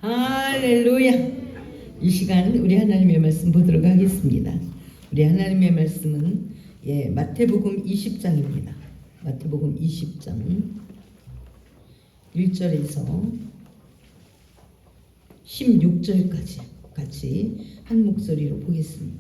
할렐루야. 이 시간 우리 하나님의 말씀 보도록 하겠습니다. 우리 하나님의 말씀은 마태복음 20장입니다. 마태복음 20장 1절에서 16절까지 같이 한 목소리로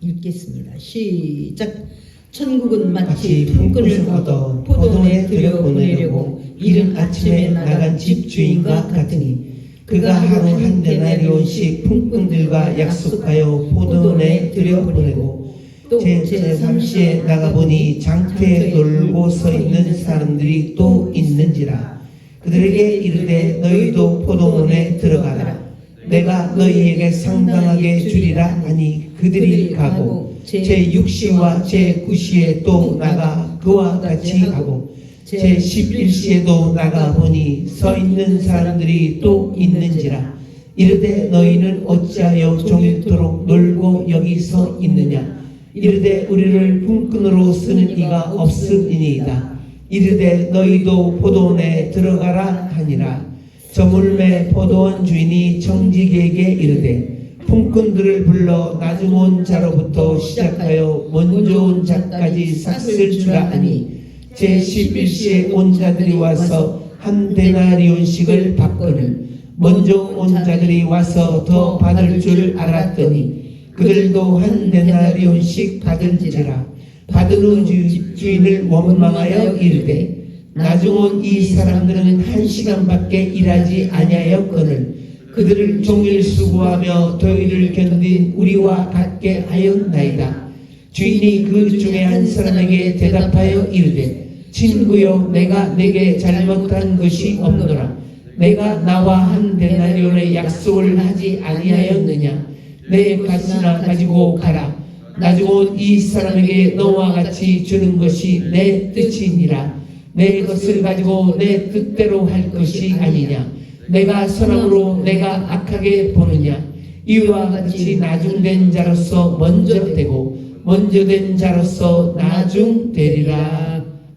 읽겠습니다. 시작. 천국은 마치 품꾼을 얻어 포도원에 들여보내려고 이른 아침에 나간 집주인과 같으니 그가 하루 한 데나리온씩 품꾼들과 약속하여 포도원에 들여보내고 또 제3시에 나가보니 장터에 놀고 서 있는 사람들이 또 있는지라. 그들에게 이르되 너희도 포도원에 들어가라. 내가 너희에게 상당하게 주리라 하니 그들이 가고 제6시와 제9시에 또 나가 그와 같이 가고 제11시에도 나가보니 서 있는 사람들이 또 있는지라. 이르되 너희는 어찌하여 종일토록 놀고 여기 서 있느냐. 이르되 우리를 품꾼으로 쓰는 이가 없음이니이다. 이르되 너희도 포도원에 들어가라 하니라. 저물매 포도원 주인이 청지기에게 이르되 품꾼들을 불러 나중 온 자로부터 시작하여 먼저 온 자까지 삭을 주라 하니 제11시에 온 자들이 와서 한 데나리온씩을 받거늘 먼저 온 자들이 와서 더 받을 줄 알았더니 그들도 한 데나리온씩 받은지라. 받은 후 집주인을 원망하여 이르되 나중 온 이 사람들은 1시간밖에 일하지 아니하였거늘 그들을 종일 수고하며 더위를 견딘 우리와 같게 하였나이다. 주인이 그 중에 한 사람에게 대답하여 이르되 친구여, 내가 내게 잘못한 것이 없노라. 내가 나와 한 데나리온의 약속을 하지 아니하였느냐. 내 값이나 가지고 가라. 나중 온 이 사람에게 너와 같이 주는 것이 내 뜻이니라. 내 것을 가지고 내 뜻대로 할 것이 아니냐. 내가 선함으로 내가 악하게 보느냐. 이와 같이 나중된 자로서 먼저 되고 먼저 된 자로서 나중되리라.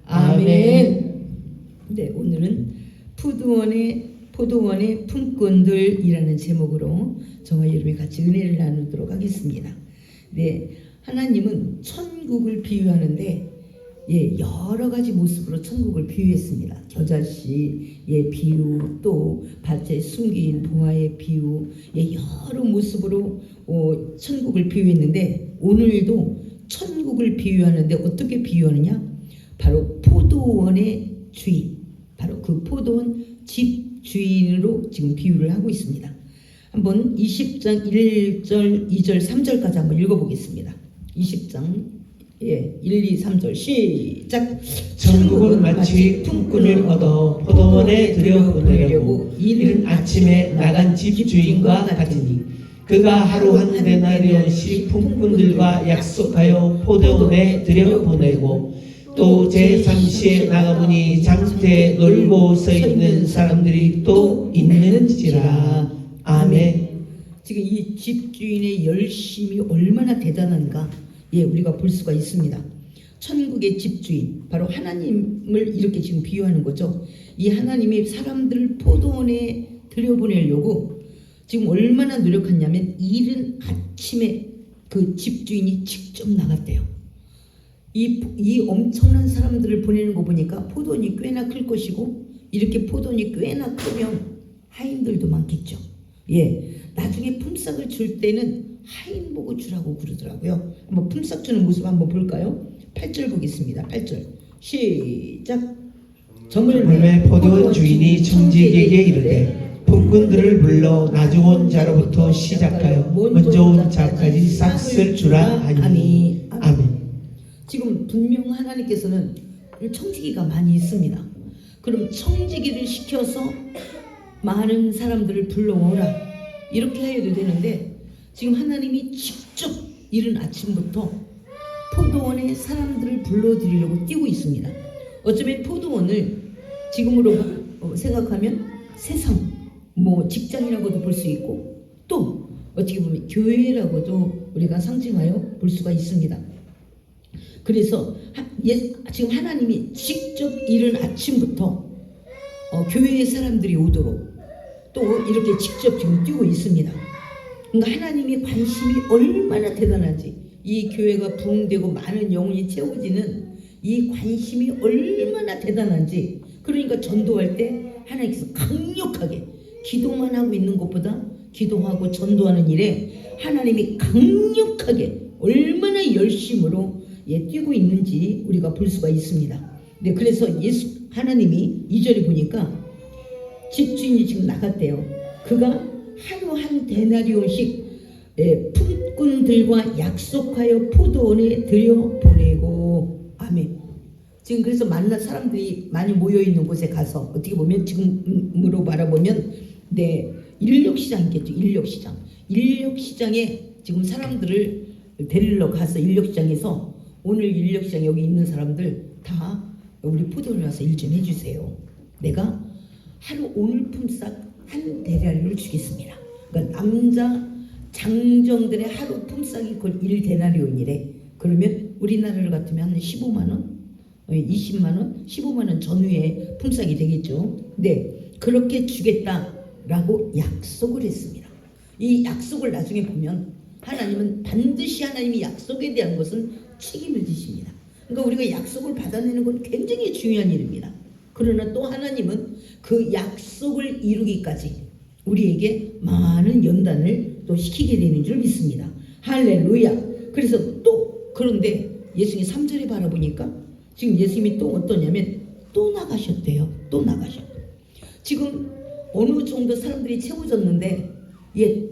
아멘. 네, 오늘은 포도원의 품꾼들이라는 제목으로 저와 여러분이 같이 은혜를 나누도록 하겠습니다. 네, 하나님은 천국을 비유하는데 여러 가지 모습으로 천국을 비유했습니다. 겨자씨의 비유, 또 밭에 숨긴 봉화의 비유, 여러 모습으로 천국을 비유했는데 오늘도 천국을 비유하는데 어떻게 비유하느냐? 바로 포도원의 주인, 바로 그 포도원 집주인으로 지금 비유를 하고 있습니다. 한번 20장 1절, 2절, 3절까지 한번 읽어보겠습니다. 20장 1, 2, 3절 시작. 천국은 마치 품꾼을 얻어 포도원에 들여보내려고 이른 아침에 나간 집주인과 같으니 그가 하루 한 데나리온씩 품꾼들과 약속하여 포도원에 들여보내고 또 제3시에 나가보니 장터에 놀고 서 있는 사람들이 또 있는지라. 아멘. 지금 이 집주인의 열심이 얼마나 대단한가 우리가 볼 수가 있습니다. 천국의 집주인, 바로 하나님을 이렇게 지금 비유하는 거죠. 이 하나님이 사람들을 포도원에 들여보내려고 지금 얼마나 노력했냐면 이른 아침에 그 집주인이 직접 나갔대요. 이 엄청난 사람들을 보내는 거 보니까 포도원이 꽤나 클 것이고, 이렇게 포도원이 꽤나 크면 하인들도 많겠죠. 나중에 품삯을 줄 때는 하인 보고 주라고 그러더라고요. 한번 품삯 주는 모습 한번 볼까요? 8절 보겠습니다. 8절 시작. 저물매 포도원 주인이 청지기에게 이르되 품꾼들을 불러 나중 온 자로부터 시작하여 먼저 온 자까지 싹을 주라 하니. 아멘. 지금 분명 하나님께서는 청지기가 많이 있습니다. 그럼 청지기를 시켜서 많은 사람들을 불러오라 이렇게 해도 되는데, 지금 하나님이 직접 이른 아침부터 포도원에 사람들을 불러들이려고 뛰고 있습니다. 어쩌면 포도원을 지금으로 생각하면 세상, 직장이라고도 볼 수 있고, 또 어떻게 보면 교회라고도 우리가 상징하여 볼 수가 있습니다. 그래서 지금 하나님이 직접 이른 아침부터 교회의 사람들이 오도록, 또 이렇게 직접 지금 뛰고 있습니다. 그러니까 하나님의 관심이 얼마나 대단한지, 이 교회가 부흥되고 많은 영혼이 채워지는 이 관심이 얼마나 대단한지, 그러니까 전도할 때 하나님께서 강력하게, 기도만 하고 있는 것보다 기도하고 전도하는 일에 하나님이 강력하게 얼마나 열심으로 뛰고 있는지 우리가 볼 수가 있습니다. 네, 그래서 하나님이 2절에 보니까 집주인이 지금 나갔대요. 그가 하루 한 데나리온씩 품꾼들과 약속하여 포도원에 들여보내고. 아멘. 지금 그래서 만난 사람들이 많이 모여있는 곳에 가서 어떻게 보면 지금으로 바라보면 인력시장이겠죠. 인력시장에 지금 사람들을 데리러 가서 인력시장에서 오늘 인력시장 여기 있는 사람들 다 우리 포도원에 와서 일 좀 해주세요. 내가 하루 오늘 품삯 한 데나리온을 주겠습니다. 그러니까 남자 장정들의 하루 품삯이 그 1데나리온이래. 그러면 우리나라를 같으면 한 15만원, 20만원, 15만원 전후의 품삯이 되겠죠. 네, 그렇게 주겠다라고 약속을 했습니다. 이 약속을 나중에 보면 하나님은 반드시 하나님이 약속에 대한 것은 책임을 지십니다. 그러니까 우리가 약속을 받아내는 건 굉장히 중요한 일입니다. 그러나 또 하나님은 그 약속을 이루기까지 우리에게 많은 연단을 또 시키게 되는 줄 믿습니다. 할렐루야. 그래서 또 그런데 예수님이 3절에 바라보니까 지금 예수님이 또 어떠냐면 또 나가셨대요. 또 나가셨대요. 지금 어느 정도 사람들이 채워졌는데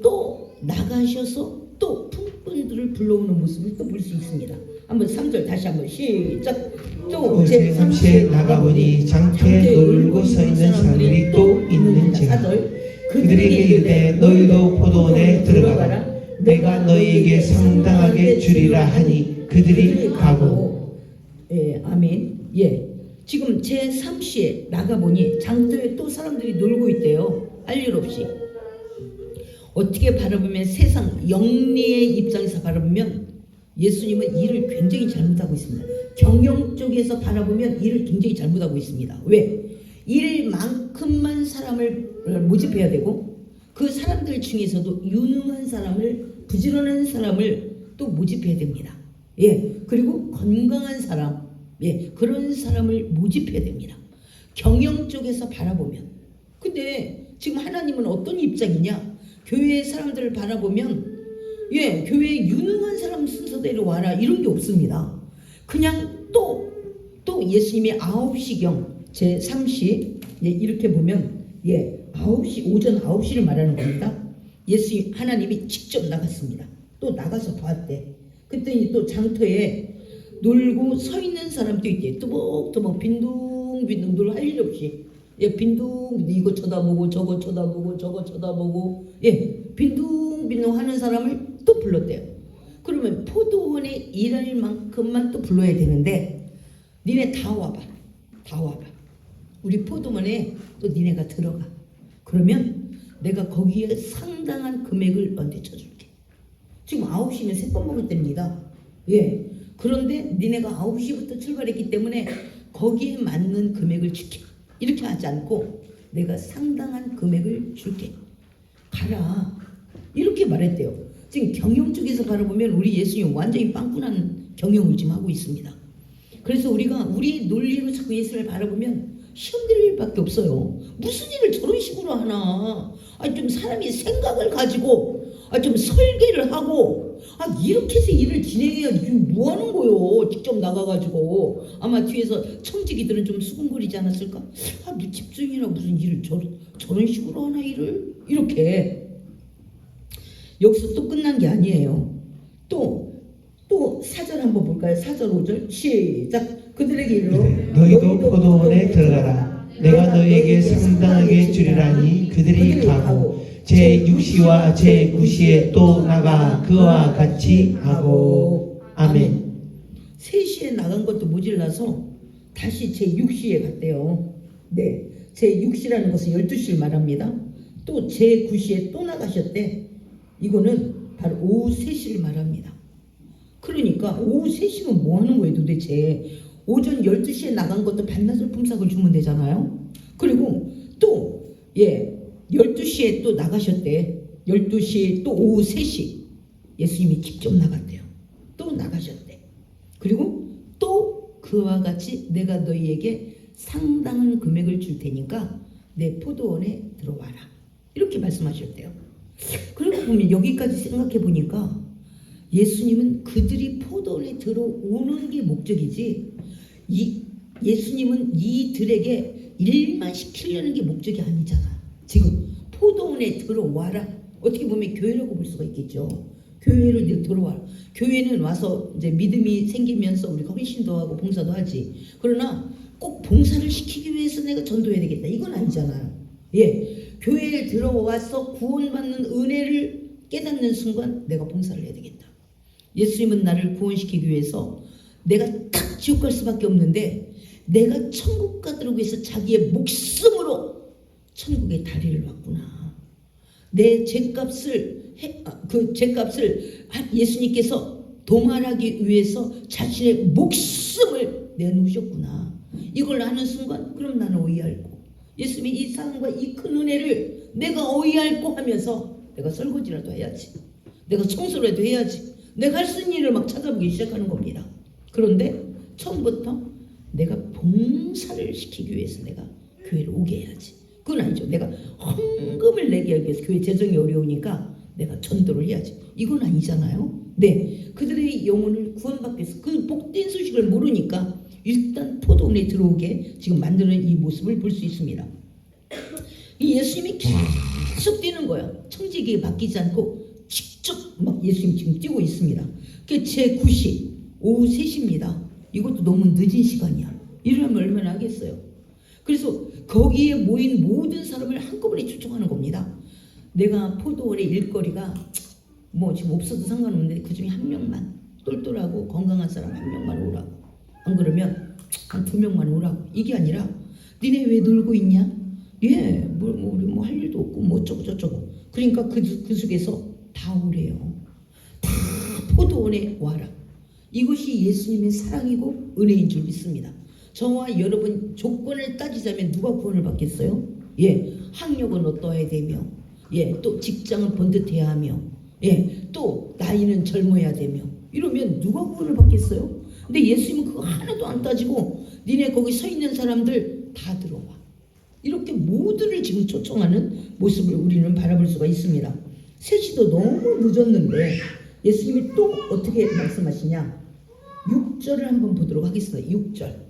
또 나가셔서 또 품꾼들을 불러오는 모습을 또 볼 수 있습니다. 한번 3절 다시 한번 시작. 또 제3시에 나가보니 장터에 놀고 서 있는 사람들이 또 있는지라. 그들에게 이르되 너희도 포도원에 들어가라. 내가 너희에게 상당하게 주리라 하니 그들이 가고. 아멘. 지금 제3시에 나가보니 장터에 또 사람들이 놀고 있대요. 할 일 없이. 어떻게 바라보면 세상 영리의 입장에서 바라보면 예수님은 일을 굉장히 잘못하고 있습니다. 경영 쪽에서 바라보면 일을 굉장히 잘못하고 있습니다. 왜? 일만큼만 사람을 모집해야 되고 그 사람들 중에서도 유능한 사람을, 부지런한 사람을 또 모집해야 됩니다. 그리고 건강한 사람, 그런 사람을 모집해야 됩니다. 경영 쪽에서 바라보면. 근데 지금 하나님은 어떤 입장이냐? 교회의 사람들을 바라보면 교회에 유능한 사람 순서대로 와라 이런 게 없습니다. 그냥 또 예수님이 9시경 제3시 이렇게 보면 9시 오전 9시를 말하는 겁니다. 하나님이 직접 나갔습니다. 또 나가서 봤대. 그랬더니 또 장터에 놀고 서 있는 사람도 있대. 또박또박 빈둥빈둥 놀 할 일 없이 빈둥 이거 쳐다보고 저거 쳐다보고 저거 쳐다보고 빈둥빈둥 하는 사람을 또 불렀대요. 그러면 포도원에 일할 만큼만 또 불러야 되는데 니네 다 와봐. 우리 포도원에 또 니네가 들어가. 그러면 내가 거기에 상당한 금액을 너한테 쳐줄게. 지금 9시면 새밥 먹을 때입니다. 그런데 니네가 9시부터 출발했기 때문에 거기에 맞는 금액을 줄게. 이렇게 하지 않고 내가 상당한 금액을 줄게. 가라. 이렇게 말했대요. 지금 경영 쪽에서 바라보면 우리 예수님 완전히 빵꾸난 경영을 지금 하고 있습니다. 그래서 우리가 우리 논리로 자꾸 예수를 바라보면 시험 될 일밖에 없어요. 무슨 일을 저런 식으로 하나. 좀 사람이 생각을 가지고 좀 설계를 하고 이렇게 해서 일을 진행해야 지금 뭐 하는 거요? 직접 나가가지고 아마 뒤에서 청지기들은 좀 수근거리지 않았을까? 뭐 집주인이나 무슨 일을 저런 식으로 하나 일을 이렇게. 여기서 또 끝난 게 아니에요. 또 4절 한번 볼까요? 4절 5절 시작. 그들에게 이르러 너희도 포도원에 들어가라. 내가 너희에게 상당하게 주리라니 그들이 가고 제6시와 제9시에 또 나가 그와 같이 하고. 아멘. 3시에 나간 것도 모질라서 다시 제6시에 갔대요. 제6시라는 것은 12시를 말합니다. 또 제9시에 또 나가셨대. 이거는 바로 오후 3시를 말합니다. 그러니까 오후 3시면 뭐 하는 거예요 도대체? 오전 12시에 나간 것도 반나절 품삯을 주면 되잖아요. 그리고 또 12시에 또 나가셨대. 12시 또 오후 3시 예수님이 직접 나갔대요. 또 나가셨대. 그리고 또 그와 같이 내가 너희에게 상당한 금액을 줄 테니까 내 포도원에 들어와라. 이렇게 말씀하셨대요. 그리고 보면 여기까지 생각해 보니까 예수님은 그들이 포도원에 들어오는 게 목적이지 예수님은 이들에게 일만 시키려는 게 목적이 아니잖아. 지금 포도원에 들어와라. 어떻게 보면 교회라고 볼 수가 있겠죠. 교회로 이제 들어와라. 교회는 와서 이제 믿음이 생기면서 우리가 헌신도 하고 봉사도 하지. 그러나 꼭 봉사를 시키기 위해서 내가 전도해야 되겠다. 이건 아니잖아요. 예, 교회에 들어와서 구원받는 은혜를 깨닫는 순간 내가 봉사를 해야 되겠다. 예수님은 나를 구원시키기 위해서 내가 딱 지옥 갈 수밖에 없는데 내가 천국 가도록 위해서 자기의 목숨으로 천국의 다리를 왔구나. 내 죄값을 예수님께서 도말하기 위해서 자신의 목숨을 내놓으셨구나. 이걸 아는 순간 그럼 나는 어이없고 예수님이 이 사랑과 이 큰 은혜를 내가 어이없고 하면서 내가 설거지라도 해야지. 내가 청소라도 해야지. 내가 할 수 있는 일을 막 찾아보기 시작하는 겁니다. 그런데 처음부터 내가 봉사를 시키기 위해서 내가 교회를 오게 해야지. 그건 아니죠. 내가 헌금을 내게 하기 위해서 교회 재정이 어려우니까 내가 전도를 해야지. 이건 아니잖아요. 네, 그들의 영혼을 구원받기 위해서 그 복된 소식을 모르니까 일단 포도원에 들어오게 지금 만드는 이 모습을 볼 수 있습니다. 이 예수님이 계속 뛰는 거예요. 청지기에 맡기지 않고 직접 막 예수님 지금 뛰고 있습니다. 그게 제 9시 오후 3시입니다. 이것도 너무 늦은 시간이야. 이러면 얼마나 하겠어요. 그래서 거기에 모인 모든 사람을 한꺼번에 초청하는 겁니다. 내가 포도원의 일거리가 뭐 지금 없어도 상관없는데 그중에 한 명만 똘똘하고 건강한 사람 한 명만 오라고. 안 그러면 한 2명만 오라고. 이게 아니라 니네 왜 놀고 있냐? 예, 우리 뭐 할 일도 없고 뭐 어쩌고 저쩌고. 그러니까 그 속에서 다 오래요. 다 포도원에 와라. 이것이 예수님의 사랑이고 은혜인 줄 믿습니다. 저와 여러분 조건을 따지자면 누가 구원을 받겠어요? 예, 학력은 어떠해야 되며, 예, 또 직장은 번듯해야 하며, 예, 또 나이는 젊어야 되며, 이러면 누가 구원을 받겠어요? 근데 예수님은 그거 하나도 안 따지고 니네 거기 서 있는 사람들 다 들어와. 이렇게 모두를 지금 초청하는 모습을 우리는 바라볼 수가 있습니다. 3시도 너무 늦었는데 예수님이 또 어떻게 말씀하시냐? 6절을 한번 보도록 하겠습니다. 6절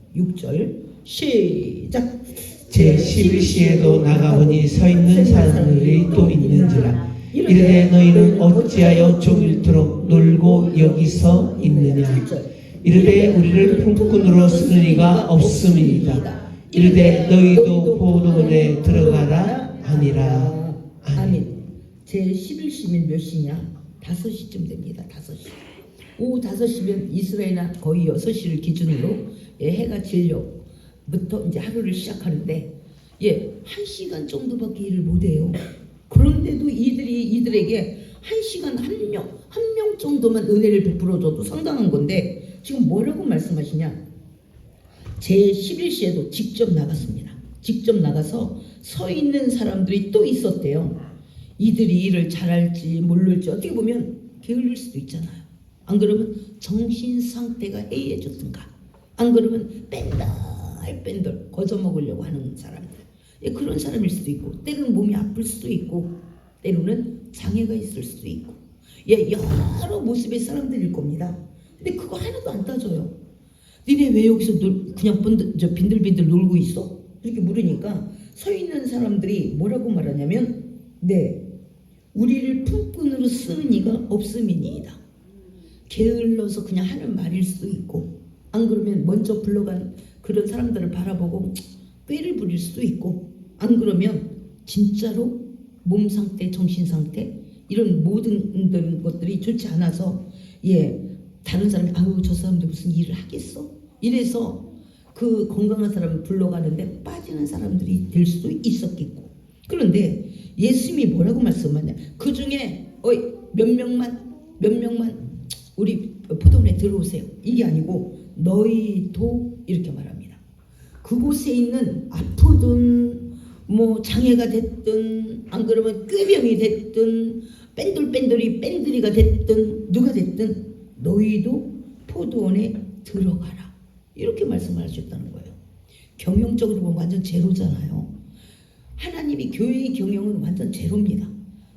시작. 제 11시에도 나가보니 서 있는 사람들이 또 있는지라. 이르되 너희는 어찌하여 종일토록 놀고 여기서 있느냐. 이르되 우리를 품꾼으로 쓰는 이가 없음이니이다. 이르되 너희도 포도원에 들어가라 하니라. 아멘. 제 11시면 몇 시냐? 5시쯤 됩니다. 5시. 오후 5시면 이스라엘은 거의 6시를 기준으로 해가 지려부터 이제 하루를 시작하는데 1시간 정도밖에 일을 못해요. 그런데도 이들에게 1시간 한 명 정도만 은혜를 베풀어줘도 상당한 건데 지금 뭐라고 말씀하시냐? 제 11시에도 직접 나갔습니다. 직접 나가서 서 있는 사람들이 또 있었대요. 이들이 일을 잘할지 모를지 어떻게 보면 게을릴 수도 있잖아요. 안 그러면 정신 상태가 해이해졌든가, 안 그러면 뺀들 거저먹으려고 하는 사람들, 그런 사람일 수도 있고, 때로는 몸이 아플 수도 있고, 때로는 장애가 있을 수도 있고, 여러 모습의 사람들일 겁니다. 근데 그거 하나도 안 따져요. 니네 왜 여기서 그냥 빈들빈들 놀고 있어? 이렇게 물으니까 서 있는 사람들이 뭐라고 말하냐면, 우리를 품꾼으로 쓰는 이가 없음이니이다. 게을러서 그냥 하는 말일 수도 있고, 안 그러면 먼저 불러간 그런 사람들을 바라보고 꾀를 부릴 수도 있고, 안 그러면 진짜로 몸 상태, 정신 상태 이런 모든 것들이 좋지 않아서 다른 사람이 아유 저 사람들 무슨 일을 하겠어? 이래서 그 건강한 사람을 불러가는데 빠지는 사람들이 될 수도 있었겠고. 그런데 예수님이 뭐라고 말씀하냐? 그 중에 몇 명만 우리 포도원에 들어오세요. 이게 아니고 너희도 이렇게 말합니다. 그곳에 있는 아프든 뭐 장애가 됐든 안 그러면 꾀병이 됐든 뺀돌뺀돌이 됐든 누가 됐든 너희도 포도원에 들어가라. 이렇게 말씀을 하셨다는 거예요. 경영적으로 보면 완전 제로잖아요. 하나님이 교회의 경영은 완전 제로입니다.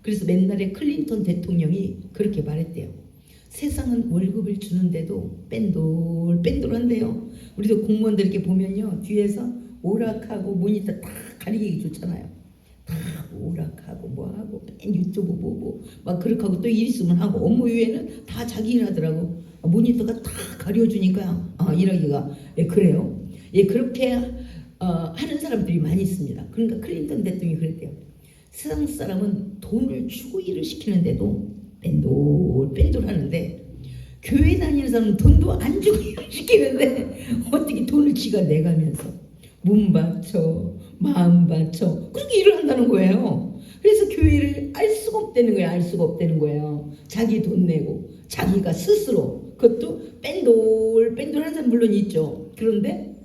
그래서 맨날에 클린턴 대통령이 그렇게 말했대요. 세상은 월급을 주는데도 뺀돌뺀돌한데요. 우리도 공무원들 이렇게 보면요, 뒤에서 오락하고 모니터 다 가리기 좋잖아요. 다 오락하고 뭐하고 맨 유튜브 보고 막 그렇게 하고 또 일 있으면 하고 업무 이외에는 다 자기 일 하더라고. 모니터가 다 가려주니까 일하기가 그래요. 그렇게 하는 사람들이 많이 있습니다. 그러니까 클린턴 대통령이 그랬대요. 세상 사람은 돈을 주고 일을 시키는데도 뺀돌 하는데 교회 다니는 사람은 돈도 안 주고 일을 시키는데 어떻게 돈을 지가 내가면서 몸 바쳐 마음 바쳐 그렇게 일을 한다는 거예요. 그래서 교회를 알 수가 없다는 거예요. 자기 돈 내고 자기가 스스로 그것도 뺀돌하는 사람 물론 있죠. 그런데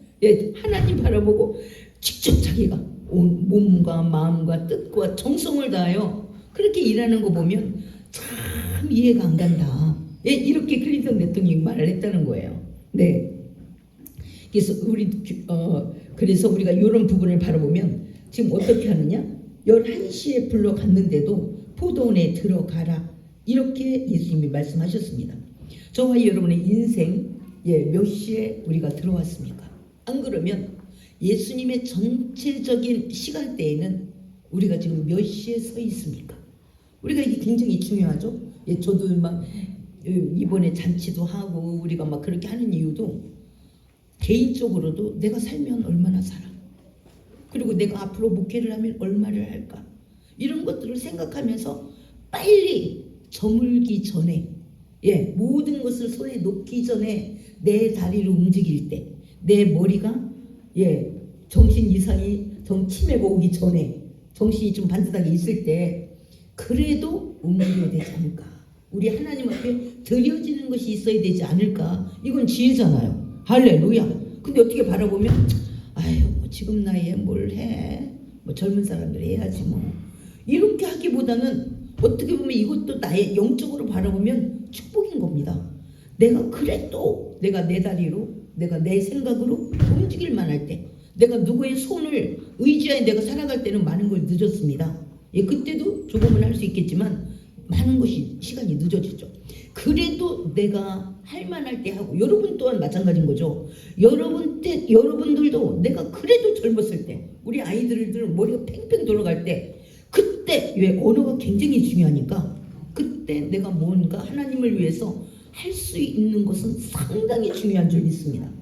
하나님 바라보고 직접 자기가 온 몸과 마음과 뜻과 정성을 다하여 그렇게 일하는 거 보면 참 이해가 안 간다. 이렇게 클린턴 대통령이 말을 했다는 거예요. 네. 그래서 우리가 이런 부분을 바라보면 지금 어떻게 하느냐? 11시에 불러갔는데도 포도원에 들어가라. 이렇게 예수님이 말씀하셨습니다. 저와 여러분의 인생 몇 시에 우리가 들어왔습니까? 안 그러면 예수님의 전체적인 시간대에는 우리가 지금 몇 시에 서 있습니까? 우리가 이게 굉장히 중요하죠. 저도 막 이번에 잔치도 하고 우리가 막 그렇게 하는 이유도 개인적으로도 내가 살면 얼마나 살아, 그리고 내가 앞으로 목회를 하면 얼마를 할까, 이런 것들을 생각하면서 빨리 저물기 전에 모든 것을 손에 놓기 전에 내 다리로 움직일 때, 내 머리가 정신 이상이 치매가 오기 전에 정신이 좀 반듯하게 있을 때 그래도 움직여야 되지 않을까, 우리 하나님 앞에 드려지는 것이 있어야 되지 않을까. 이건 지혜잖아요. 할렐루야. 근데 어떻게 바라보면 뭐 지금 나이에 뭘 해, 뭐 젊은 사람들이 해야지 뭐, 이렇게 하기보다는 어떻게 보면 이것도 나의 영적으로 바라보면 축복인 겁니다. 내가 그래도 내가 내 다리로, 내가 내 생각으로 움직일 만할 때, 내가 누구의 손을 의지하여 내가 살아갈 때는 많은 걸 늦었습니다. 그때도 조금은 할 수 있겠지만 많은 것이 시간이 늦어지죠. 그래도 내가 할 만할 때 하고, 여러분 또한 마찬가지인 거죠. 여러분들도 내가 그래도 젊었을 때, 우리 아이들은 머리가 팽팽 돌아갈 때, 그때 왜 언어가 굉장히 중요하니까 그때 내가 뭔가 하나님을 위해서 할 수 있는 것은 상당히 중요한 줄 믿습니다.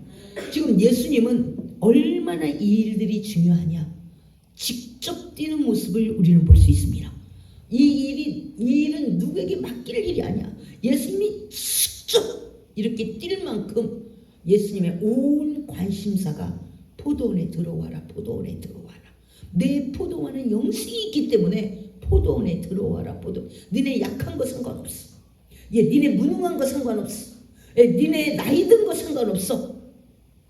지금 예수님은 얼마나 이 일들이 중요하냐, 직접 뛰는 모습을 우리는 볼 수 있습니다. 이 일은 누구에게 맡길 일이 아니야. 예수님이 직접 이렇게 뛸 만큼 예수님의 온 관심사가 포도원에 들어와라, 포도원에 들어와라. 내 포도원은 영생이 있기 때문에 포도원에 들어와라. 너네 약한 거 상관없어. 니네 무능한 거 상관없어. 니네 나이 든 거 상관없어.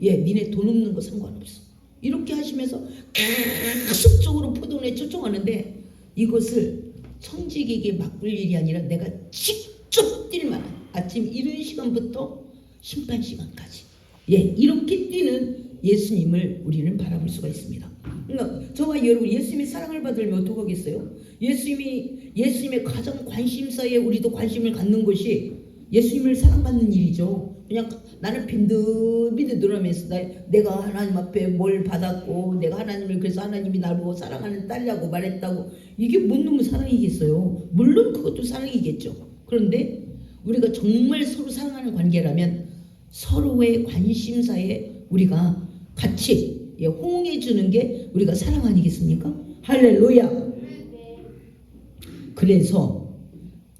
니네 돈 없는 거 상관없어. 이렇게 하시면서 계속적으로 포도원에 초청하는데, 이것을 청지기에게 맡길 일이 아니라 내가 직접 뛸 만한, 아침 이른 시간부터 심판 시간까지 이렇게 뛰는 예수님을 우리는 바라볼 수가 있습니다. 그러니까 저와 여러분, 예수님의 사랑을 받으려면 어떡하겠어요? 예수님의 가장 관심사에 우리도 관심을 갖는 것이 예수님을 사랑받는 일이죠. 그냥 나는 빈드빈드하면서 내가 하나님 앞에 뭘 받았고, 내가 하나님을, 그래서 하나님이 나를 보고 사랑하는 딸이라고 말했다고, 이게 뭔 놈의 사랑이겠어요? 물론 그것도 사랑이겠죠. 그런데 우리가 정말 서로 사랑하는 관계라면 서로의 관심사에 우리가 같이 호응해 주는 게 우리가 사랑 아니겠습니까? 할렐루야. 그래서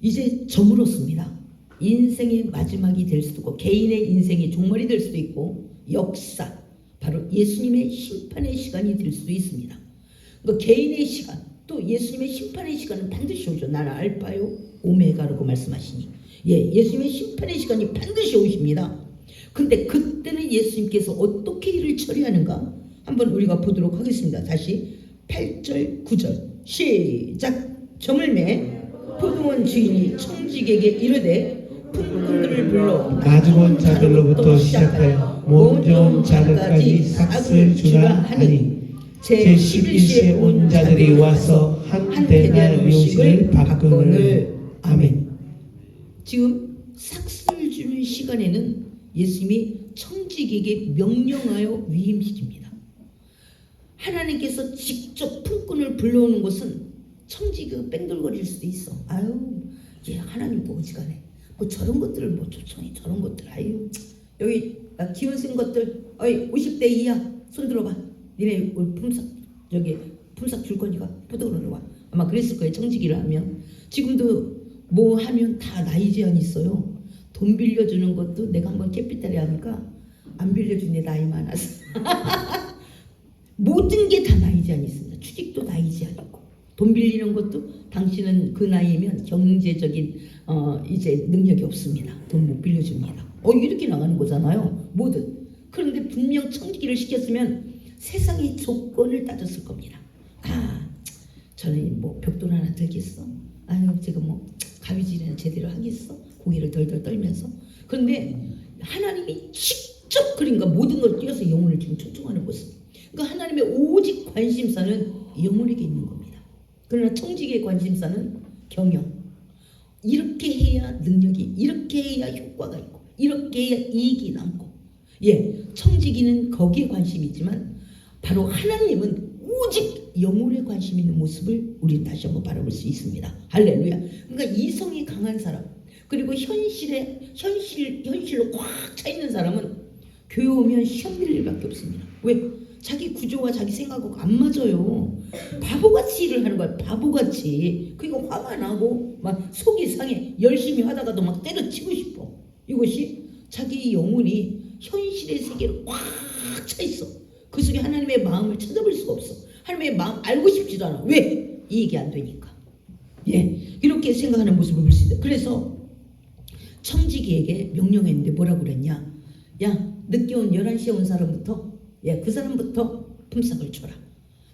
이제 저물었습니다. 인생의 마지막이 될 수도 있고, 개인의 인생의 종말이 될 수도 있고, 역사, 바로 예수님의 심판의 시간이 될 수도 있습니다. 그러니까 개인의 시간, 또 예수님의 심판의 시간은 반드시 오죠. 나는 알파요 오메가라고 말씀하시니, 예수님의 심판의 시간이 반드시 오십니다. 근데 그때는 예수님께서 어떻게 일을 처리하는가 한번 우리가 보도록 하겠습니다. 다시 8절 9절 시작. 저물매 포도원 주인이 청지기에게 이르되 품꾼들을 불러 나중온 자들로부터 시작하여 몸 좋은 자들까지 삭을 주라 하니 제 11시에 온 자들이 와서 한 데나리온씩을 받거늘. 아멘. 지금 삭슬 주는 시간에는 예수님이 청지기에게 명령하여 위임시킵니다. 하나님께서 직접 품꾼을 불러오는 것은 청지기가 뺑돌거릴 수도 있어. 아유, 얘 하나님 뭐 어지간해. 뭐 저런 것들을 뭐 초청해. 저런 것들. 아유, 여기 기운 쓴 것들. 어이 50대 이하 손 들어봐. 니네 품삯 여기 품삯 줄 거니까 포도원으로 와. 아마 그랬을 거예요. 청지기를 하면. 지금도 뭐 하면 다 나이 제한이 있어요. 돈 빌려주는 것도 내가 한번 깨삐따리 하니까 안 빌려주네. 나이 많아서. 모든 게 다 나이 제한이 있습니다. 취직도 나이 제한 있고 돈 빌리는 것도 당신은 그 나이면 경제적인 이제 능력이 없습니다. 돈 못 빌려줍니다. 이렇게 나가는 거잖아요. 뭐든. 그런데 분명 청지기를 시켰으면 세상의 조건을 따졌을 겁니다. 저는 뭐 벽돌 하나 들겠어? 아유 제가 뭐 가위질이나 제대로 하겠어? 고개를 덜덜 떨면서. 그런데 하나님이 직접 그러니까 모든 걸 띄어서 영혼을 지금 초청하는 것은 그러니까 하나님의 오직 관심사는 영혼에게 있는 겁니다. 그러나 청지기의 관심사는 경영. 이렇게 해야 능력이, 이렇게 해야 효과가 있고, 이렇게 해야 이익이 남고. 청지기는 거기에 관심이 있지만 바로 하나님은 오직 영혼에 관심 있는 모습을 우리는 다시 한번 바라볼 수 있습니다. 할렐루야. 그러니까 이성이 강한 사람, 그리고 현실로 꽉 차 있는 사람은 교회 오면 시험 볼 일밖에 없습니다. 왜? 자기 구조와 자기 생각하고 안 맞아요. 바보같이 일을 하는 거야. 바보같이. 그러니까 화가 나고 막 속이 상해. 열심히 하다가도 막 때려치고 싶어. 이것이 자기 영혼이 현실의 세계로 꽉 차 있어. 그 속에 하나님의 마음을 찾아볼 수가 없어. 하나님의 마음 알고 싶지도 않아. 왜? 이익이 안 되니까. 이렇게 생각하는 모습을 볼 수 있다. 그래서 청지기에게 명령했는데 뭐라고 그랬냐? 야, 늦게 온 11시에 온 사람부터 그 사람부터 품삯을 줘라.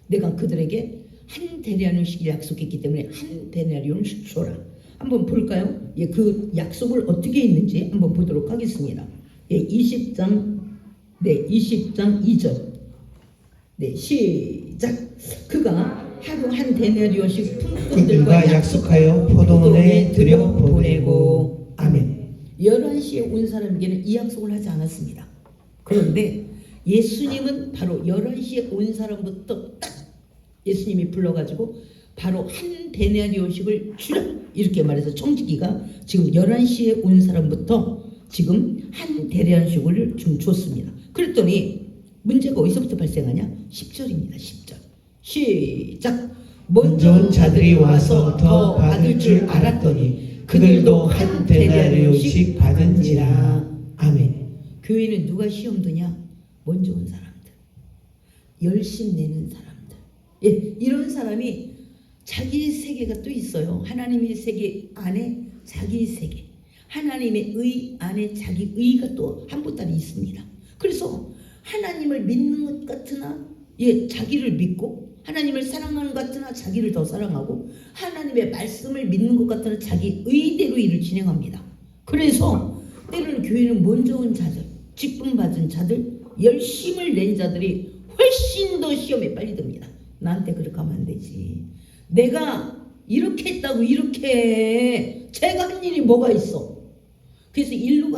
내가 그들에게 한 데나리온씩 약속했기 때문에 한 데나리온씩 줘라. 한번 볼까요? 그 약속을 어떻게 했는지 한번 보도록 하겠습니다. 20장 2절. 시작. 그가 하루 한 데나리온씩 품꾼들과 약속하여 포도원에 들여보내고. 아멘. 11시에 온 사람에게는 이 약속을 하지 않았습니다. 그런데 예수님은 바로 11시에 온 사람부터 딱 예수님이 불러가지고 바로 한 데나리온씩을 주라 이렇게 말해서 청지기가 지금 11시에 온 사람부터 지금 한 데나리온씩을 좀 줬습니다. 그랬더니 문제가 어디서부터 발생하냐? 10절입니다. 10절 시작. 먼저 온 자들이 와서 더 받을 줄 알았더니 그들도 한 데나리온씩 받은지라. 아멘. 교회는 누가 시험 드냐? 먼저 온 사람들, 열심 내는 사람들. 이런 사람이 자기 세계가 또 있어요. 하나님의 세계 안에 자기 세계, 하나님의 의 안에 자기 의가 또 한 보따리 있습니다. 그래서 하나님을 믿는 것 같으나 자기를 믿고, 하나님을 사랑하는 것 같으나 자기를 더 사랑하고, 하나님의 말씀을 믿는 것 같으나 자기 의대로 일을 진행합니다. 그래서 때로는 교회는 먼저 온 자들, 직분 받은 자들, 열심을 낸 자들이 훨씬 더 시험에 빨리 듭니다. 나한테 그렇게 하면 안 되지. 내가 이렇게 했다고 이렇게 해. 제가 한 일이 뭐가 있어. 그래서 일로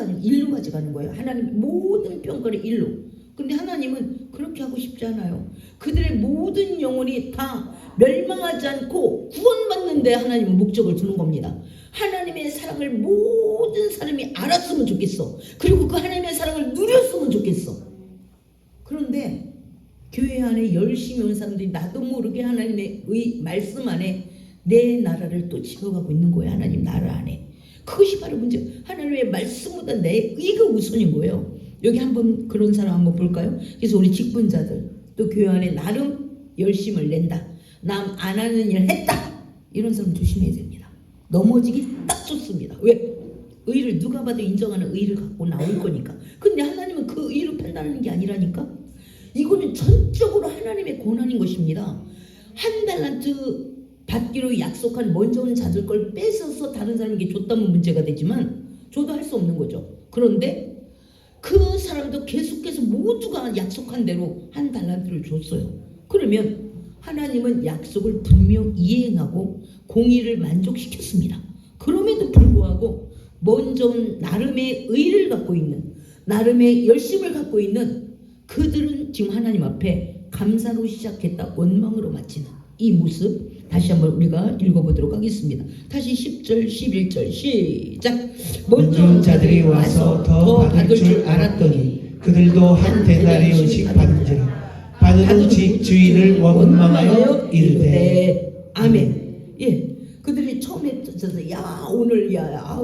가져가는 거예요. 하나님 모든 평가를 일로. 근데 하나님은 그렇게 하고 싶지 않아요. 그들의 모든 영혼이 다 멸망하지 않고 구원받는데 하나님은 목적을 두는 겁니다. 하나님의 사랑을 모든 사람이 알았으면 좋겠어. 그리고 그 하나님의 사랑을 누렸으면 좋겠어. 그런데 교회 안에 열심히 온 사람들이 나도 모르게 하나님의 말씀 안에 내 나라를 또 지어가고 있는 거예요. 하나님 나라 안에. 그것이 바로 문제. 하나님의 말씀보다 내 의가 우선인 거예요. 여기 한번 그런 사람 한번 볼까요? 그래서 우리 직분자들 또 교회 안에 나름 열심을 낸다. 남 안 하는 일 했다. 이런 사람 조심해야 됩니다. 넘어지기 딱 좋습니다. 왜? 의를 누가 봐도 인정하는 의를 갖고 나올 거니까. 근데 하나님은 그 의로 판단하는 게 아니라니까. 이거는 전적으로 하나님의 권한인 것입니다. 한 달란트 받기로 약속한 먼저 온 자들 걸 뺏어서 다른 사람에게 줬다면 문제가 되지만 줘도 할 수 없는 거죠. 그런데 그 사람도 계속해서 모두가 약속한 대로 한 달란트를 줬어요. 그러면 하나님은 약속을 분명 이행하고 공의를 만족시켰습니다. 그럼에도 불구하고 먼저 온 나름의 의를 갖고 있는, 나름의 열심을 갖고 있는 그들은 지금 하나님 앞에 감사로 시작했다 원망으로 마치는 이 모습 다시 한번 우리가 읽어보도록 하겠습니다. 다시 10절 11절 시작. 먼저 온 자들이 와서 더 받을 줄 알았더니 그들도 한 데나리온씩 받은지라. 받은 집 주인을 원망하여 이르되 아멘. 예, 그들이 처음에 야 오늘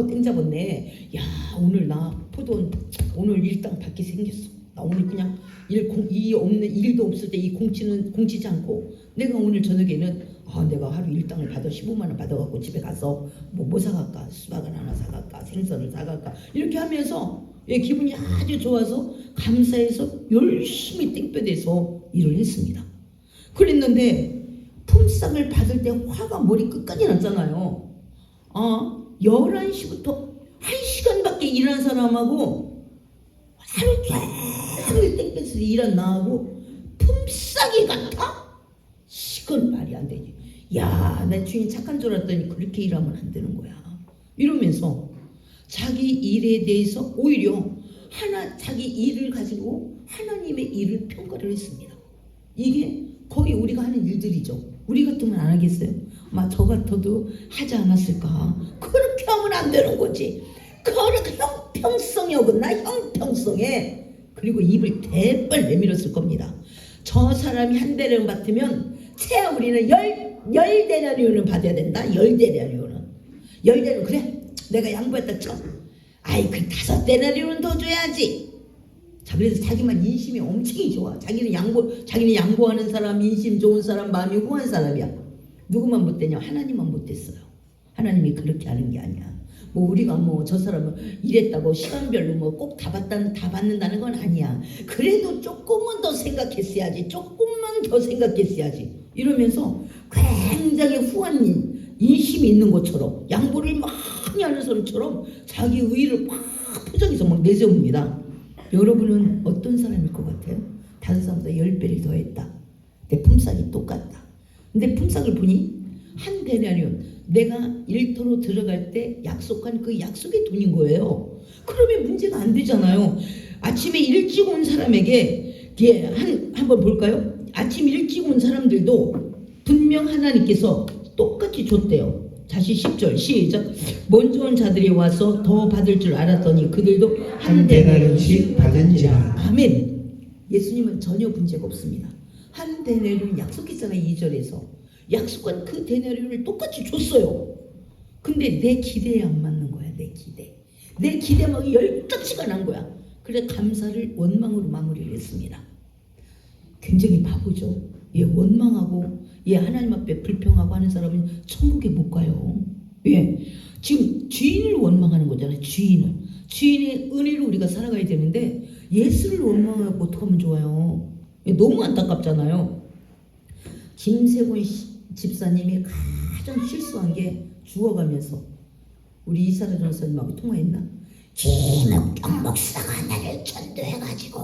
땡 잡았네. 야 오늘 나 포도원 오늘 일당 받게 생겼어. 나 오늘 그냥 이 없는 일도 없을 때 이 공치지 않고 내가 오늘 저녁에는 내가 하루 일당을 받아 15만 원 받아갖고 집에 가서 뭐 사갈까, 수박을 하나 사갈까, 생선을 사갈까 이렇게 하면서 기분이 아주 좋아서 감사해서 열심히 땡볕에서 일을 했습니다. 그랬는데 품삯을 받을 때 화가 머리 끝까지 났잖아요. 11시부터 1시간밖에 일한 사람하고 하루 종일 땡볕에서 일한 나하고 품삯이 같아? 이건 말이 안 되지. 야, 내 주인 착한 줄 알았더니 그렇게 일하면 안 되는 거야. 이러면서 자기 일에 대해서 오히려 자기 일을 가지고 하나님의 일을 평가를 했습니다. 이게 거의 우리가 하는 일들이죠. 우리 같으면 안 하겠어요? 저 같아도 하지 않았을까? 그렇게 하면 안 되는 거지. 그렇게 형평성이 어긋나 형평성에. 그리고 입을 대빨 내밀었을 겁니다. 저 사람이 한 대를 받으면 채야 우리는 열 데나리온을 받아야 된다. 10데나리온은. 10데나리온 그래? 내가 양보했다 쳐. 그 5데나리온은 더 줘야지. 자, 그래서 자기만 인심이 엄청 좋아. 자기는 양보하는 사람, 인심 좋은 사람, 마음이 후한 사람이야. 누구만 못되냐? 하나님만 못됐어요. 하나님이 그렇게 하는 게 아니야. 우리가 저 사람은 이랬다고 시간별로 꼭 다 받는다는 건 아니야. 그래도 조금은 더 생각했어야지. 조금만 더 생각했어야지. 이러면서 굉장히 후한 인심이 있는 것처럼 양보를 많이 하는 사람처럼 자기 의의를 막 표정에서 막 내세웁니다. 여러분은 어떤 사람일 것 같아요? 다른 사람보다 10배를 더 했다. 내 품삯이 똑같다. 근데 품삯을 보니 한 데나리온 내가 일터로 들어갈 때 약속한 그 약속의 돈인 거예요. 그러면 문제가 안 되잖아요. 아침에 일찍 온 사람에게 한번 볼까요? 아침 일찍 온 사람들도 분명 하나님께서 똑같이 줬대요. 다시 10절 시작. 먼저 온 자들이 와서 더 받을 줄 알았더니 그들도 한 데나리온씩 받은지라. 아멘. 예수님은 전혀 문제가 없습니다. 한 데나리온 약속했잖아요. 2절에서 약속한 그 데나리온을 똑같이 줬어요. 근데 내 기대에 안 맞는 거야. 내 기대 막 10가지가 난 거야. 그래 감사를 원망으로 마무리를 했습니다. 굉장히 바보죠. 원망하고 하나님 앞에 불평하고 하는 사람은 천국에 못 가요. 지금 주인을 원망하는 거잖아요. 주인의 은혜로 우리가 살아가야 되는데 예수를 원망하고 어떻게 하면 좋아요? 너무 안타깝잖아요. 김세곤 집사님이 가장 실수한 게 죽어가면서 우리 이사라 전사님하고 통화했나? 김옥경 목사가 나를 전도해가지고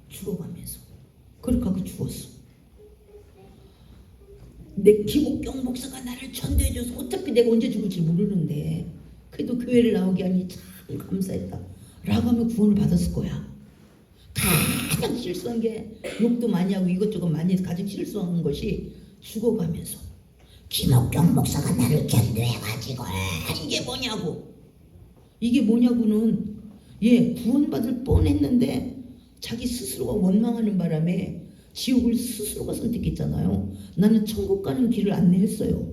죽어가면서 그렇게 하고 죽었어. 내 김옥경 목사가 나를 전도해줘서 어차피 내가 언제 죽을지 모르는데 그래도 교회를 나오게 하니 참 감사했다 라고 하면 구원을 받았을 거야. 가장 실수한 게 욕도 많이 하고 이것저것 많이 해서 가장 실수한 것이 죽어가면서 김옥경 목사가 나를 전도해가지고 이게 뭐냐고는 구원받을 뻔했는데 자기 스스로가 원망하는 바람에 지옥을 스스로가 선택했잖아요. 나는 천국 가는 길을 안내했어요.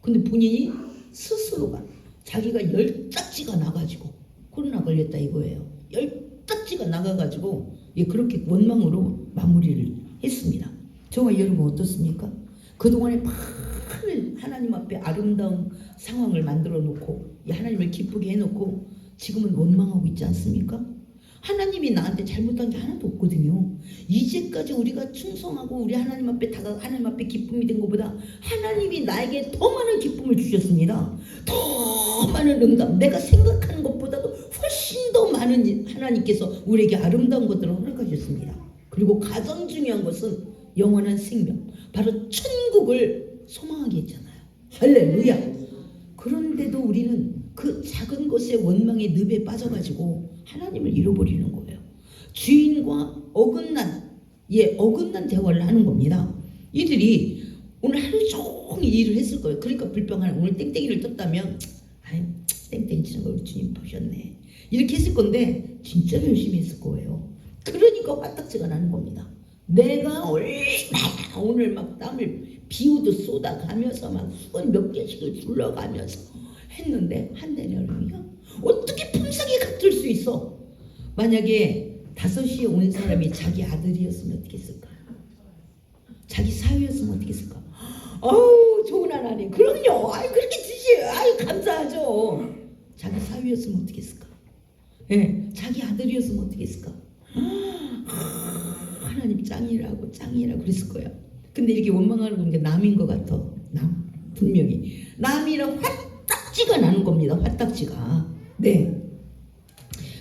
근데 본인이 스스로가 자기가 10짝지가 나가지고 코로나 걸렸다 이거예요. 10짝지가 나가가지고 그렇게 원망으로 마무리를 했습니다. 저와 여러분 어떻습니까? 그동안에 많은 하나님 앞에 아름다운 상황을 만들어 놓고 하나님을 기쁘게 해놓고 지금은 원망하고 있지 않습니까? 하나님이 나한테 잘못한 게 하나도 없거든요. 이제까지 우리가 충성하고 우리 하나님 앞에 다가 하나님 앞에 기쁨이 된 것보다 하나님이 나에게 더 많은 기쁨을 주셨습니다. 더 많은 응답, 내가 생각하는 것보다도 훨씬 더 많은 하나님께서 우리에게 아름다운 것들을 허락하셨습니다. 그리고 가장 중요한 것은 영원한 생명, 바로 천국을 소망하게 했잖아요. 할렐루야. 그런데도 우리는 그 작은 것의 원망의 늪에 빠져가지고 하나님을 잃어버리는 거예요. 주인과 어긋난 대화를 하는 겁니다. 이들이 오늘 하루 종일 일을 했을 거예요. 그러니까 불평하는, 오늘 땡땡이를 떴다면 아유 땡땡이 치는 걸 주님 보셨네, 이렇게 했을 건데 진짜 열심히 했을 거예요. 그러니까 화딱지가 나는 겁니다. 내가 얼마나 오늘 막 땀을 비우도 쏟아가면서 막 수건 몇 개씩을 둘러가면서 했는데 한 대련이야? 어떻게 품삯이 같을 수 있어? 만약에 5시에 온 사람이 자기 아들이었으면 어떻게 했을까? 자기 사위였으면 어떻게 했을까? 어우 좋은 하나님, 그럼요. 아이 그렇게 주시요. 아이 감사하죠. 자기 사위였으면 어떻게 했을까? 예, 자기 아들이었으면 어떻게 했을까? 하나님 짱이라고 그랬을 거야. 근데 이렇게 원망하는 게 남인 것 같아. 남, 분명히 남이라 화딱지가 나는 겁니다. 화딱지가. 네.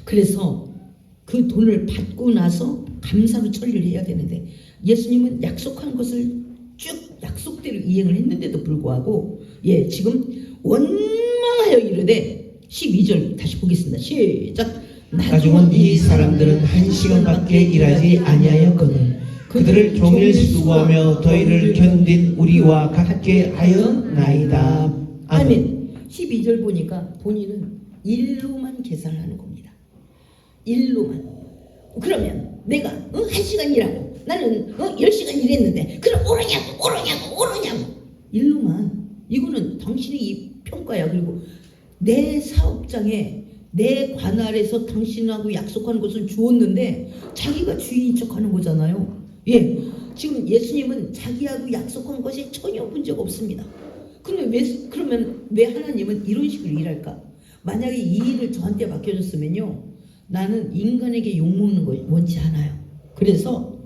그래서 그 돈을 받고 나서 감사로 처리를 해야 되는데 예수님은 약속한 것을 쭉 약속대로 이행을 했는데도 불구하고 지금 원망하여 이르되 12절 다시 보겠습니다. 시작. 나중은 이 사람들은 1시간밖에 일하지 아니하였거늘 그들을 종일 수고하며 더위를 견딘 우리와 같게 하였나이다. 아멘. 12절 보니까 본인은 일로만 계산을 하는 겁니다. 일로만. 그러면 내가 1시간 일하고 나는 10시간 일했는데 그럼 오르냐고 일로만. 이거는 당신의 이 평가야. 그리고 내 사업장에 내 관할에서 당신하고 약속하는 것을 주었는데 자기가 주인인 척하는 거잖아요. 지금 예수님은 자기하고 약속한 것이 전혀 문제가 없습니다. 그러면 왜 하나님은 이런 식으로 일할까? 만약에 이 일을 저한테 맡겨줬으면요, 나는 인간에게 욕먹는 걸 원치 않아요. 그래서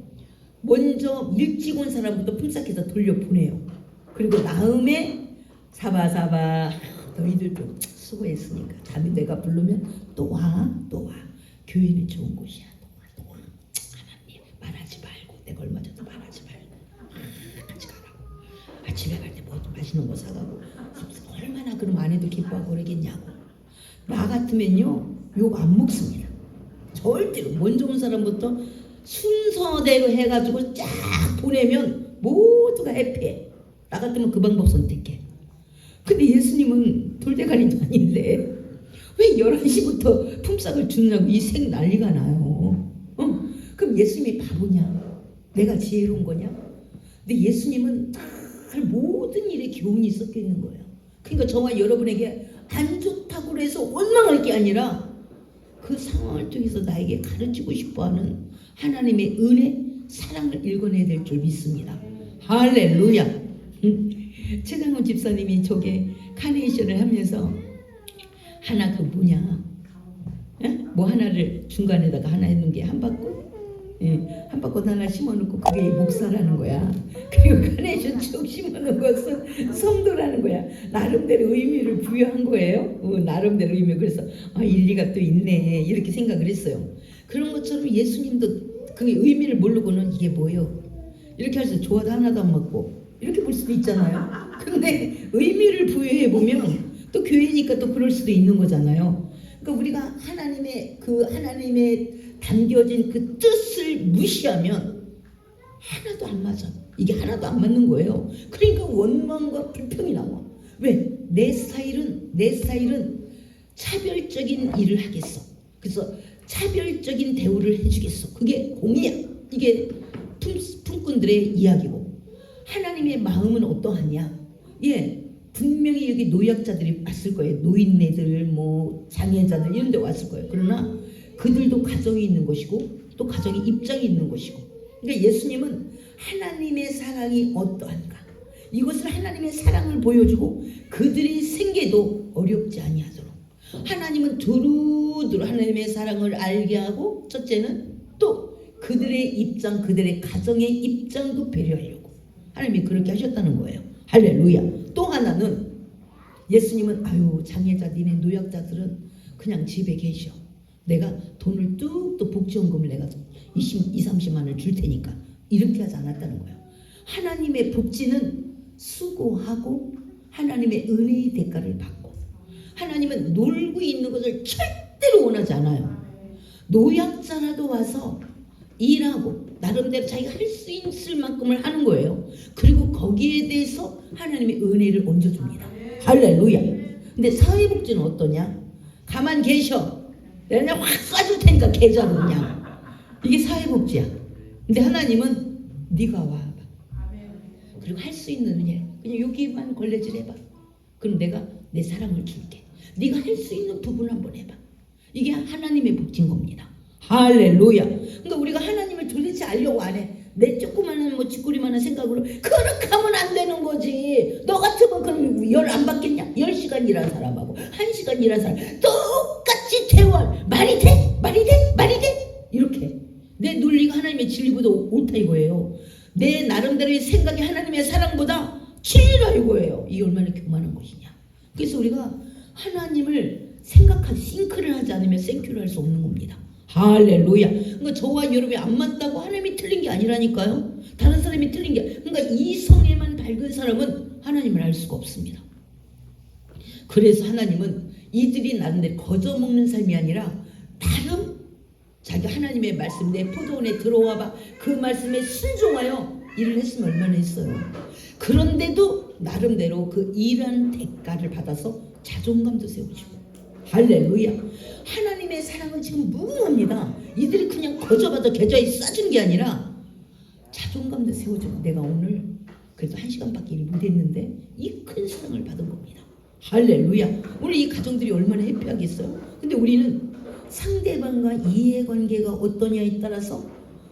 먼저 일찍 온 사람부터 품삯해서 돌려보내요. 그리고 다음에 사바 너희들도 수고했으니까 다음에 내가 부르면 또 와. 교회는 좋은 곳이야. 또 와. 하나님 말하지 말고, 내가 얼마 전에 말하지 말고 같이 가라고. 아침에 갈 때 뭐 맛있는 거 사가고. 얼마나 그럼 아내도 기뻐하고 그러겠냐고. 나 같으면요 욕 안 먹습니다. 절대로. 먼저 온 사람부터 순서대로 해가지고 쫙 보내면 모두가 해피해. 나 같으면 그 방법 선택해. 근데 예수님은 돌대가리도 아닌데 왜 11시부터 품삯을 주느냐고 이 생 난리가 나요. 그럼 예수님이 바보냐? 내가 지혜로운 거냐? 근데 예수님은 잘 모든 일에 교훈이 섞여 있는 거예요. 그러니까 저와 여러분에게 안 좋다고 해서 원망할 게 아니라 그 상황을 통해서 나에게 가르치고 싶어하는 하나님의 은혜, 사랑을 읽어내야 될 줄 믿습니다. 할렐루야. 최장훈 집사님이 저게 카네이션을 하면서 하나 그 뭐냐, 뭐 하나를 중간에다가 하나 했는 게 한바꽃, 한바꽃 하나 심어놓고 그게 목사라는 거야. 그리고 카네이션 쭉 심어놓은 것은 성도라는 거야. 나름대로 의미를 부여한 거예요. 나름대로 의미. 그래서 일리가 또 있네 이렇게 생각을 했어요. 그런 것처럼 예수님도 그 의미를 모르고는 이게 뭐요? 이렇게 해서 좋아도 하나도 안 맞고 이렇게 볼 수도 있잖아요. 근데 의미를 부여해 보면 또 교회니까 또 그럴 수도 있는 거잖아요. 그러니까 우리가 하나님의 담겨진 그 뜻을 무시하면 하나도 안 맞아. 이게 하나도 안 맞는 거예요. 그러니까 원망과 불평이 나와. 왜? 내 스타일은 차별적인 일을 하겠어. 그래서 차별적인 대우를 해주겠어. 그게 공이야. 이게 품꾼들의 이야기고. 하나님의 마음은 어떠하냐? 분명히 여기 노약자들이 왔을 거예요. 노인네들, 뭐 장애자들 이런 데 왔을 거예요. 그러나 그들도 가정이 있는 것이고 또 가정의 입장이 있는 것이고. 그러니까 예수님은 하나님의 사랑이 어떠한가? 이것을 하나님의 사랑을 보여주고 그들이 생계도 어렵지 아니하도록 하나님은 두루두루 하나님의 사랑을 알게 하고, 첫째는 또 그들의 입장, 그들의 가정의 입장도 배려하려고 하나님이 그렇게 하셨다는 거예요. 할렐루야. 또 하나는 예수님은 아유 장애자 니네 노약자들은 그냥 집에 계셔. 내가 돈을 뚝뚝 복지원금을 내가 30만 원을 줄 테니까 이렇게 하지 않았다는 거예요. 하나님의 복지는 수고하고 하나님의 은혜의 대가를 받고, 하나님은 놀고 있는 것을 절대로 원하지 않아요. 노약자라도 와서 일하고 나름대로 자기가 할 수 있을 만큼을 하는 거예요. 그리고 거기에 대해서 하나님의 은혜를 얹어줍니다. 할렐루야. 근데 사회복지는 어떠냐? 가만 계셔. 내가 그냥 확 쏴줄 테니까 계좌로 그냥. 이게 사회복지야. 근데 하나님은 네가 와봐. 그리고 할 수 있는 일 그냥 여기만 걸레질 해봐. 그럼 내가 내 사랑을 줄게. 네가 할 수 있는 부분 한번 해봐. 이게 하나님의 복지인 겁니다. 할렐루야. 그러니까 우리가 하나님을 도대체 알려고 안 해. 내 조그마한 뭐 쥐꼬리만한 생각으로 그렇게 하면 안 되는 거지. 너 같으면 그럼 열 안 받겠냐? 10시간 일한 사람하고 1시간 일한 사람 똑같이 태월. 말이 돼? 말이 돼? 말이 돼? 이렇게 내 논리가 하나님의 진리보다 옳다 이거예요. 내 나름대로의 생각이 하나님의 사랑보다 진리라 이거예요. 이게 얼마나 교만한 것이냐. 그래서 우리가 하나님을 생각하지 싱크를 하지 않으면 생큐를 할 수 없는 겁니다. 할렐루야. 그러니까 저와 여러분이 안 맞다고 하나님이 틀린 게 아니라니까요. 다른 사람이 틀린 게, 그러니까 이성에만 밝은 사람은 하나님을 알 수가 없습니다. 그래서 하나님은 이들이 나름대로 거저먹는 삶이 아니라 나름 자기 하나님의 말씀, 내 포도원에 들어와봐, 그 말씀에 순종하여 일을 했으면 얼마나 했어요. 그런데도 나름대로 그 일한 대가를 받아서 자존감도 세우시고. 할렐루야. 하나님의 사랑은 지금 무궁합니다. 이들이 그냥 거저받아 계좌에 싸준 게 아니라 자존감도 세워주고, 내가 오늘 그래도 1시간밖에 일 못했는데 이 큰 사랑을 받은 겁니다. 할렐루야. 오늘 이 가정들이 얼마나 해피하겠어요. 근데 우리는 상대방과 이해관계가 어떠냐에 따라서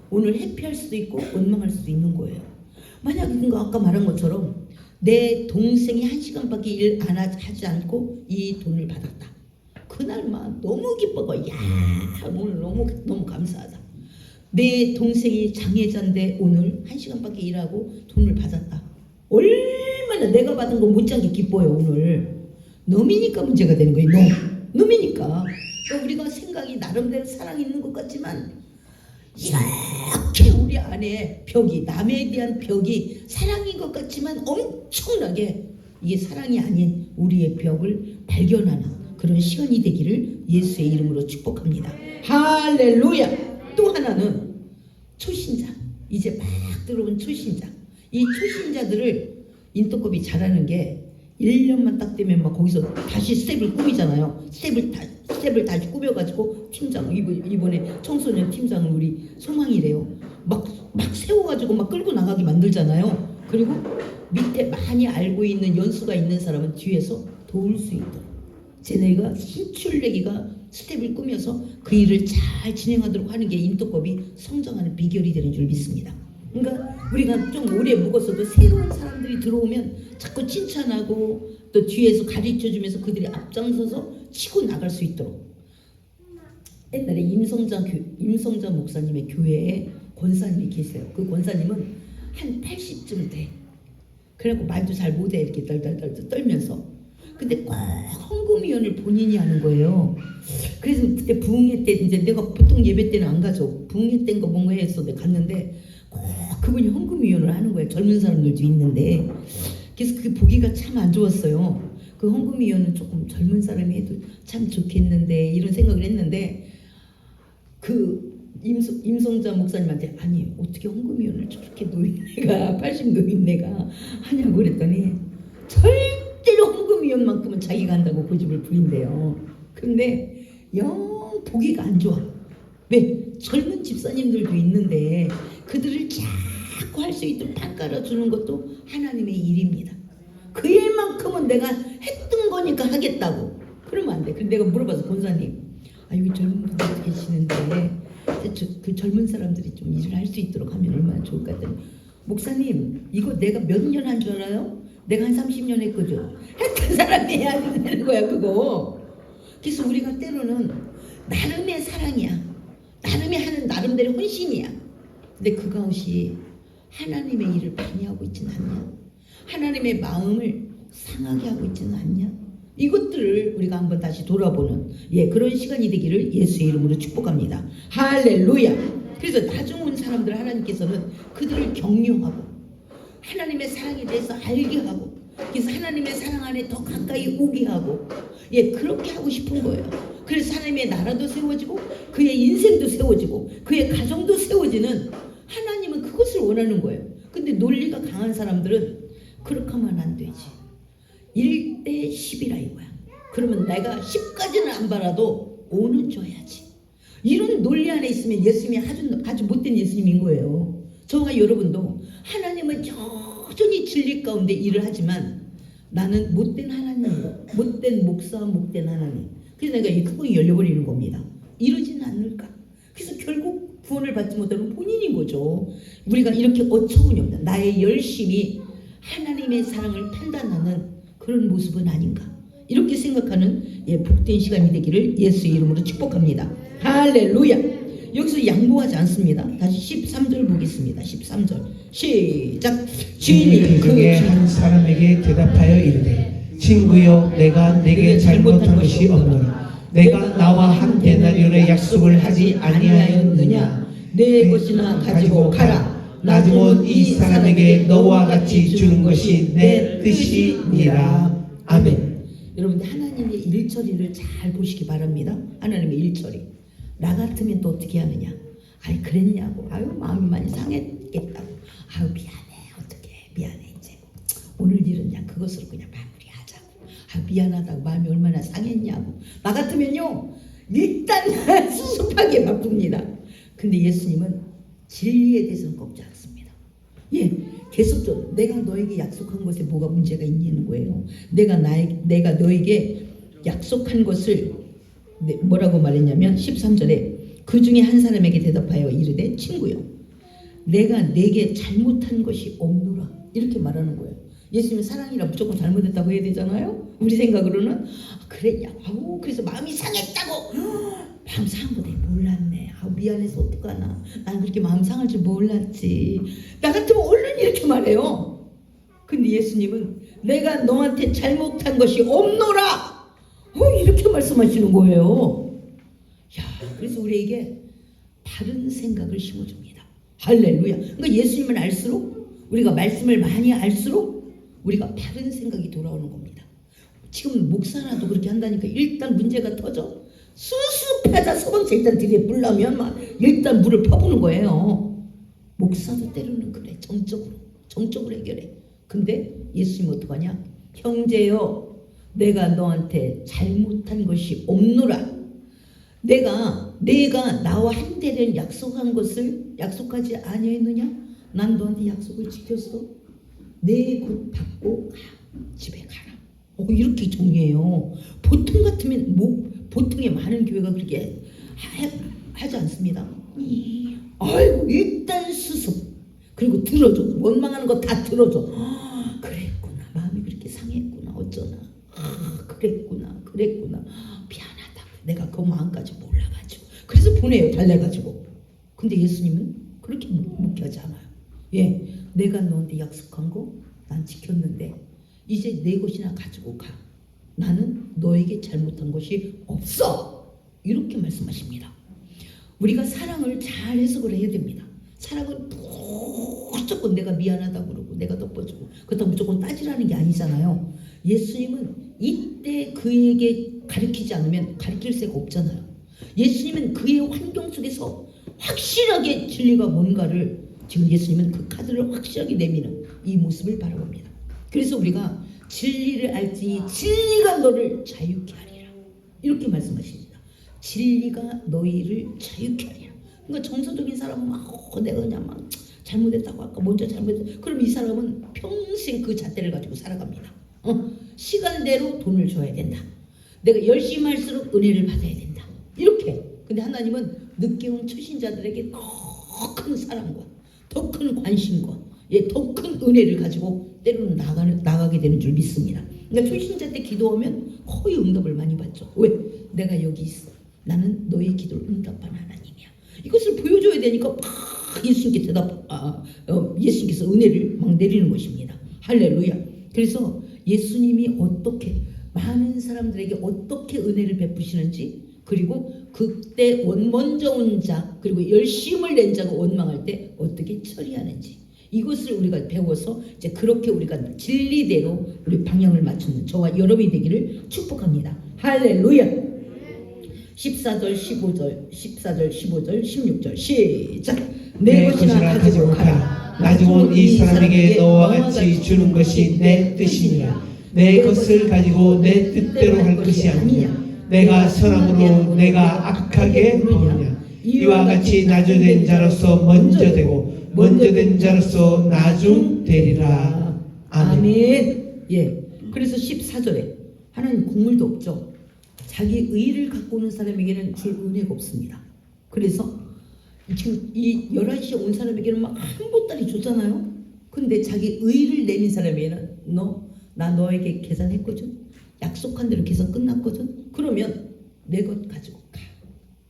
오늘 해피할 수도 있고 원망할 수도 있는 거예요. 만약에 그러니까 아까 말한 것처럼 내 동생이 1시간밖에 일 안 하지 않고 이 돈을 받았다. 그날만 너무 기뻐가, 야 오늘 너무 감사하다. 내 동생이 장애자인데 오늘 1시간밖에 일하고 돈을 받았다. 얼마나 내가 받은 거 못지않게 기뻐요. 오늘 놈이니까 문제가 되는 거예요. 놈이니까. 그러니까 우리가 생각이 나름대로 사랑이 있는 것 같지만 이렇게 우리 안에 벽이, 남에 대한 벽이 사랑인 것 같지만 엄청나게 이게 사랑이 아닌 우리의 벽을 발견하는 그런 시간이 되기를 예수의 이름으로 축복합니다. 할렐루야. 또 하나는 초신자. 이제 막 들어온 초신자. 이 초신자들을 인도급이 잘하는 게 1년만 딱 되면 막 거기서 다시 스텝을 꾸미잖아요. 스텝을 다시 꾸며가지고 팀장, 이번에 청소년 팀장은 우리 소망이래요. 막 세워가지고 막 끌고 나가게 만들잖아요. 그리고 밑에 많이 알고 있는 연수가 있는 사람은 뒤에서 도울 수 있도록 쟤네가 힘줄 내기가 스텝을 꾸며서 그 일을 잘 진행하도록 하는 게 인도법이 성장하는 비결이 되는 줄 믿습니다. 그러니까 우리가 좀 오래 묵었어도 새로운 사람들이 들어오면 자꾸 칭찬하고 또 뒤에서 가르쳐주면서 그들이 앞장서서 치고 나갈 수 있도록. 옛날에 임성자 목사님의 교회에 권사님이 계세요. 그 권사님은 한 80쯤 돼. 그래갖고 말도 잘 못해. 이렇게 떨떨떨 떨면서. 근데 꼭 헌금위원을 본인이 하는 거예요. 그래서 그때 부흥회 때 이제 내가 보통 예배 때는 안 가죠. 부흥회 때인 거 뭔가 해서 내가 갔는데 꼭 그분이 헌금위원을 하는 거예요. 젊은 사람들도 있는데. 그래서 그게 보기가 참 안 좋았어요. 그 헌금위원은 조금 젊은 사람이 해도 참 좋겠는데 이런 생각을 했는데 그 임성자 목사님한테 아니 어떻게 헌금위원을 저렇게 노인네가 80 노인네가 하냐고 그랬더니 절대로 헌금위원만큼은 자기가 한다고 고집을 부린대요. 근데 영 보기가 안 좋아. 왜? 젊은 집사님들도 있는데 그들을 자꾸 할 수 있도록 판 깔아주는 것도 하나님의 일입니다. 그 일만큼은 내가 했던 거니까 하겠다고. 그러면 안 돼. 그래서 내가 물어봐서 권사님, 여기 젊은 분들이 계시는데 그 젊은 사람들이 좀 일을 할 수 있도록 하면 얼마나 좋을까 했더니 목사님 이거 내가 몇 년 한 줄 알아요? 내가 한 30년 했거든. 했던 사람이 해야 되는 거야 그거. 그래서 우리가 때로는 나름의 사랑이야. 나름의 하는 나름대로 헌신이야. 근데 그것이 하나님의 일을 방해하고 있지는 않냐? 하나님의 마음을 상하게 하고 있지는 않냐? 이것들을 우리가 한번 다시 돌아보는 그런 시간이 되기를 예수의 이름으로 축복합니다. 할렐루야. 그래서 나중 온 사람들 하나님께서는 그들을 격려하고 하나님의 사랑에 대해서 알게 하고 그래서 하나님의 사랑 안에 더 가까이 오게 하고 그렇게 하고 싶은 거예요. 그래서 하나님의 나라도 세워지고 그의 인생도 세워지고 그의 가정도 세워지는 하나님은 그것을 원하는 거예요. 근데 논리가 강한 사람들은 그렇게 하면 안 되지. 1대 10이라 이거야. 그러면 내가 10까지는 안 받아도 5는 줘야지. 이런 논리 안에 있으면 예수님이 아주 못된 예수님인 거예요. 저와 여러분도 하나님은 여전히 진리 가운데 일을 하지만 나는 못된 하나님, 못된 목사, 못된 하나님. 그래서 내가 이 뚜껑이 열려버리는 겁니다. 이러지는 않을까? 그래서 결국 구원을 받지 못하는 본인인 거죠. 우리가 이렇게 어처구니 없다. 나의 열심이 하나님의 사랑을 판단하는 그런 모습은 아닌가? 이렇게 생각하는 복된 시간이 되기를 예수의 이름으로 축복합니다. 할렐루야. 여기서 양보하지 않습니다. 다시 13절 보겠습니다. 13절 시작. 주인이 그 중에 한 사람에게 대답하여 이르되 친구여 내가 내게 잘못한 것이 없노라. 내가 나와 한 데나리온의 약속을 하지 아니하였느냐. 내 것이나 가지고 가라. 나중은 이 사람에게 너와 같이 주는 것이 내 뜻이니라. 아멘. 여러분들 하나님의 일처리를 잘 보시기 바랍니다. 하나님의 일처리. 나 같으면 또 어떻게 하느냐. 아이 그랬냐고. 아유 마음이 많이 상했겠다고. 아유 미안해. 어떻게 미안해 이제. 오늘 일은 그냥 그것으로 그냥 마무리하자고. 아유 미안하다고 마음이 얼마나 상했냐고. 나 같으면요 일단 수습하게 바쁩니다. 근데 예수님은 진리에 대해서는 꺾지 않습니다. 계속적으로 내가 너에게 약속한 것에 뭐가 문제가 있냐는 거예요. 내가 너에게 약속한 것을 뭐라고 말했냐면 13절에 그 중에 한 사람에게 대답하여 이르되 친구요 내가 내게 잘못한 것이 없노라 이렇게 말하는 거예요. 예수님은 사랑이라 무조건 잘못했다고 해야 되잖아요. 우리 생각으로는 그랬냐고. 아우 그래서 마음이 상했다고. 마음 상한 거 내가 몰랐네. 아우 미안해서 어떡하나. 난 그렇게 마음 상할 줄 몰랐지. 나 같으면 얼른 이렇게 말해요. 근데 예수님은 내가 너한테 잘못한 것이 없노라. 이렇게 말씀하시는 거예요. 그래서 우리에게 바른 생각을 심어줍니다. 할렐루야. 그러니까 예수님을 알수록 우리가 말씀을 많이 알수록 우리가 바른 생각이 돌아오는 겁니다. 지금 목사라도 그렇게 한다니까 일단 문제가 터져. 수습하자 서방차 일단 뒤에 불나면 막 일단 물을 퍼부는 거예요. 목사도 때로는 그래. 정적으로 해결해. 근데 예수님 어떡하냐? 형제여 내가 너한테 잘못한 것이 없노라. 내가 나와 한대를 약속한 것을 약속하지 아니했느냐? 난 너한테 약속을 지켰어. 내 곧 받고 가. 집에 가라. 이렇게 정리해요. 보통 같으면 보통의 많은 교회가 그렇게 하지 않습니다. 아이고 일단 수습. 그리고 들어줘. 원망하는 거 다 들어줘. 그랬구나. 마음이 그렇게 상했구나. 어쩌나. 그랬구나. 미안하다고. 내가 그 마음까지 몰라가지고. 그래서 보내요. 달래가지고. 근데 예수님은 그렇게 묵묵하지 않아요. 내가 너한테 약속한 거 난 지켰는데 이제 내 것이나 가지고 가. 나는 너에게 잘못한 것이 없어. 이렇게 말씀하십니다. 우리가 사랑을 잘 해석을 해야 됩니다. 사랑은 무조건 내가 미안하다고 그러고 내가 덮어주고 그렇다고 무조건 따지라는 게 아니잖아요. 예수님은 이때 그에게 가르치지 않으면 가르칠 새가 없잖아요. 예수님은 그의 환경 속에서 확실하게 진리가 뭔가를 지금 예수님은 그 카드를 확실하게 내미는 이 모습을 바라봅니다. 그래서 우리가 진리를 알지니 진리가 너를 자유케 하리라. 이렇게 말씀하십니다. 진리가 너희를 자유케 하리라. 그러니까 정서적인 사람은 내가 그냥 막 잘못했다고 아까 먼저 잘못했다. 그럼 이 사람은 평생 그 잣대를 가지고 살아갑니다. 시간대로 돈을 줘야 된다. 내가 열심히 할수록 은혜를 받아야 된다. 이렇게. 근데 하나님은 늦게 온 초신자들에게 더 큰 사랑과 더 큰 관심과 더 큰 은혜를 가지고 때로는 나가게 되는 줄 믿습니다. 그러니까 초신자 때 기도하면 거의 응답을 많이 받죠. 왜? 내가 여기 있어. 나는 너의 기도를 응답하는 하나님이야. 이것을 보여줘야 되니까 막 예수님께 예수님께서 은혜를 막 내리는 것입니다. 할렐루야. 그래서 예수님이 어떻게 많은 사람들에게 어떻게 은혜를 베푸시는지, 그리고 그때 먼저 온 자, 그리고 열심을 낸 자가 원망할 때 어떻게 처리하는지, 이것을 우리가 배워서 이제 그렇게 우리가 진리대로 우리 방향을 맞추는 저와 여러분이 되기를 축복합니다. 할렐루야. 14절 15절 16절 시작. 내 것이나 가지고 가라. 나중 온 이 사람에게 너와 같이 주는 것이 내 뜻이니라. 내 것을 가지고 내 뜻대로 할 것이 아니냐. 내가 선함으로 내가 악하게 보느냐. 이와 같이 나중된 자로서 먼저 되고 먼저 된 자로서 나중 되리라. 아멘. 예. 그래서 14절에 하나님 국물도 없죠. 자기 의를 갖고 오는 사람에게는 줄 은혜가 없습니다. 그래서 지금 이 11시에 온 사람에게는 막 한 보따리 줬잖아요. 근데 자기 의를 내민 사람에게는 나 너에게 계산했거든. 약속한 대로 계산 끝났거든. 그러면 내 것 가지고 가.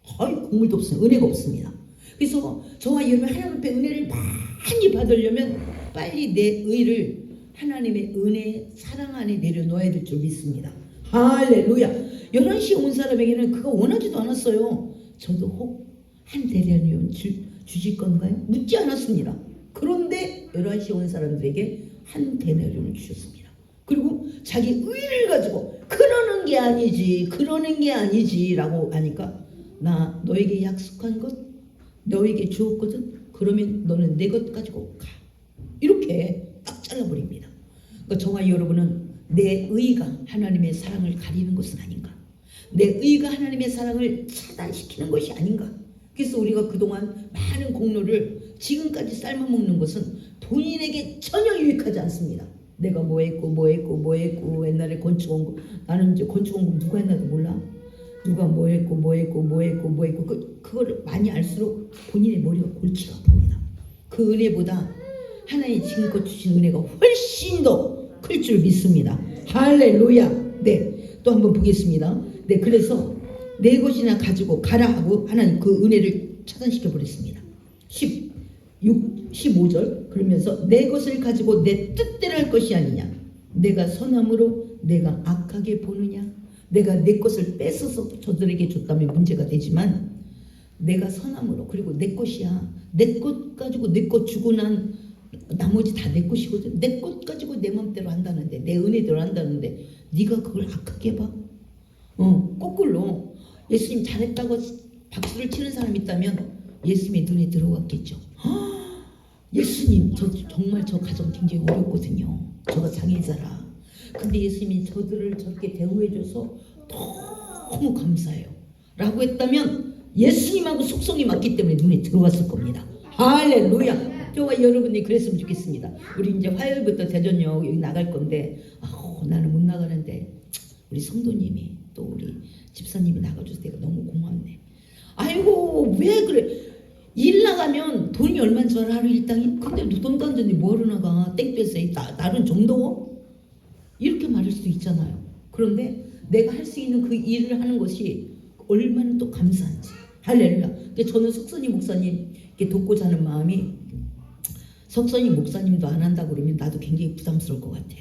거의 국물도 없어요. 은혜가 없습니다. 그래서 저와 여러분 하나님 앞에 은혜를 많이 받으려면 빨리 내 의를 하나님의 은혜 사랑 안에 내려놓아야 될 줄 믿습니다. 할렐루야. 11시에 온 사람에게는 그가 원하지도 않았어요. 저도 혹 한 데나리온 주실 건가요? 묻지 않았습니다. 그런데 11시에 온 사람들에게 한 데나리온을 주셨습니다. 그리고 자기 의를 가지고 그러는 게 아니지 라고 하니까, 나 너에게 약속한 것 너에게 주었거든. 그러면 너는 내 것 가지고 가. 이렇게 딱 잘라버립니다. 그러니까 저와 여러분은 내 의가 하나님의 사랑을 가리는 것은 아닌가? 내 의가 하나님의 사랑을 차단시키는 것이 아닌가? 그래서 우리가 그동안 많은 공로를 지금까지 삶아먹는 것은 본인에게 전혀 유익하지 않습니다. 내가 뭐 했고 옛날에 건축원금, 나는 이제 건축원금 누가 했나도 몰라. 누가 뭐 했고 그거를 많이 알수록 본인의 머리가 골치가 아픕니다. 그 은혜보다 하나님 지금껏 주신 은혜가 훨씬 더 클 줄 믿습니다. 할렐루야. 네, 또 한번 보겠습니다. 네, 그래서 내 것이나 가지고 가라 하고 하나님 그 은혜를 차단시켜 버렸습니다. 15절 그러면서 내 것을 가지고 내 뜻대로 할 것이 아니냐. 내가 선함으로 내가 악하게 보느냐. 내가 내 것을 뺏어서 저들에게 줬다면 문제가 되지만, 내가 선함으로, 그리고 내 것이야. 내 것 가지고 내 것 주고 난 나머지 다 내 것이거든. 내 것 가지고 내 맘대로 한다는데, 내 은혜대로 한다는데 네가 그걸 악하게 봐? 거꾸로 예수님 잘했다고 박수를 치는 사람이 있다면 예수님의 눈에 들어갔겠죠. 예수님 정말 저 가정 굉장히 어렵거든요. 저가 장애자라. 근데 예수님이 저들을 저렇게 대우해줘서 너무 감사해요 라고 했다면 예수님하고 속성이 맞기 때문에 눈에 들어갔을 겁니다. 할렐루야. 저와 여러분이 그랬으면 좋겠습니다. 우리 이제 화요일부터 대전역 여기 나갈 건데, 나는 못 나가는데 우리 성도님이 또 우리 집사님이 나가줘서 내가 너무 고맙네. 아이고 왜 그래. 일 나가면 돈이 얼마인 줄 알아? 하루 일당이? 근데 돈도 안 주는데 뭐하러 나가? 땡볕에 날은 좀 더워? 이렇게 말할 수도 있잖아요. 그런데 내가 할 수 있는 그 일을 하는 것이 얼마나 또 감사한지. 할렐루야. 근데 저는 석선이 목사님 이렇게 돕고자 하는 마음이, 석선이 목사님도 안 한다고 그러면 나도 굉장히 부담스러울 것 같아.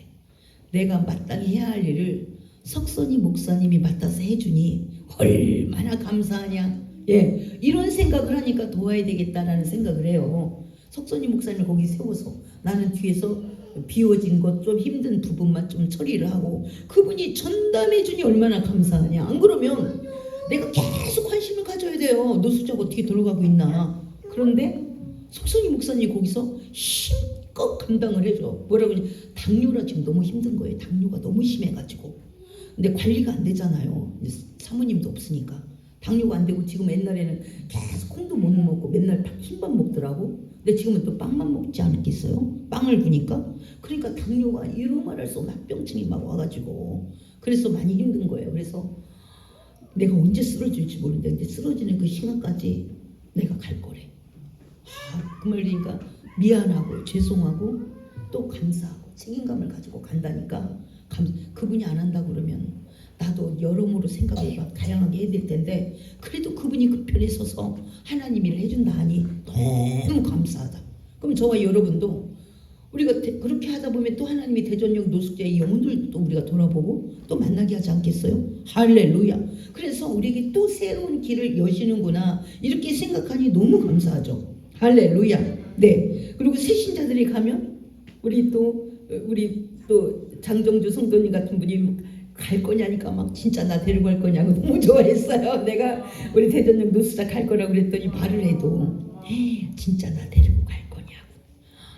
내가 마땅히 해야 할 일을 석선이 목사님이 맡아서 해주니 얼마나 감사하냐. 예, 이런 생각을 하니까 도와야 되겠다라는 생각을 해요. 석선이 목사님을 거기 세워서 나는 뒤에서 비워진 것 좀 힘든 부분만 좀 처리를 하고, 그분이 전담해 주니 얼마나 감사하냐. 안 그러면 내가 계속 관심을 가져야 돼요. 노숙자가 어떻게 돌아가고 있나. 그런데 석선이 목사님 거기서 힘껏 감당을 해줘. 뭐라고 하냐, 당뇨라 지금 너무 힘든 거예요. 당뇨가 너무 심해가지고. 근데 관리가 안 되잖아요. 사모님도 없으니까. 당뇨가 안 되고, 지금 옛날에는 계속 콩도 못 먹고 맨날 흰밥 먹더라고. 근데 지금은 또 빵만 먹지 않겠어요? 빵을 구니까. 그러니까 당뇨가 이루 말할 수 없는 합병증이 막 와가지고, 그래서 많이 힘든 거예요. 그래서 내가 언제 쓰러질지 모르는데, 근데 쓰러지는 그 시간까지 내가 갈 거래. 그 말이니까 미안하고 죄송하고 또 감사하고 책임감을 가지고 간다니까 그분이 안 한다 그러면 나도 여러모로 생각을 막 다양하게 해야 될 텐데 그래도 그분이 그 편에 서서 하나님 일을 해준다 하니 너무 감사하다. 그럼 저와 여러분도 우리가 그렇게 하다 보면 또 하나님이 대전역 노숙자의 영혼들도 우리가 돌아보고 또 만나게 하지 않겠어요? 할렐루야. 그래서 우리에게 또 새로운 길을 여시는구나 이렇게 생각하니 너무 감사하죠. 할렐루야. 네. 그리고 새신자들이 가면 우리 또 장정주 성도님 같은 분이 갈 거냐니까 막 진짜 나 데리고 갈 거냐고 너무 좋아했어요. 내가 우리 대전역 노숙자 갈 거라고 그랬더니 말을 해도 진짜 나 데리고 갈 거냐고.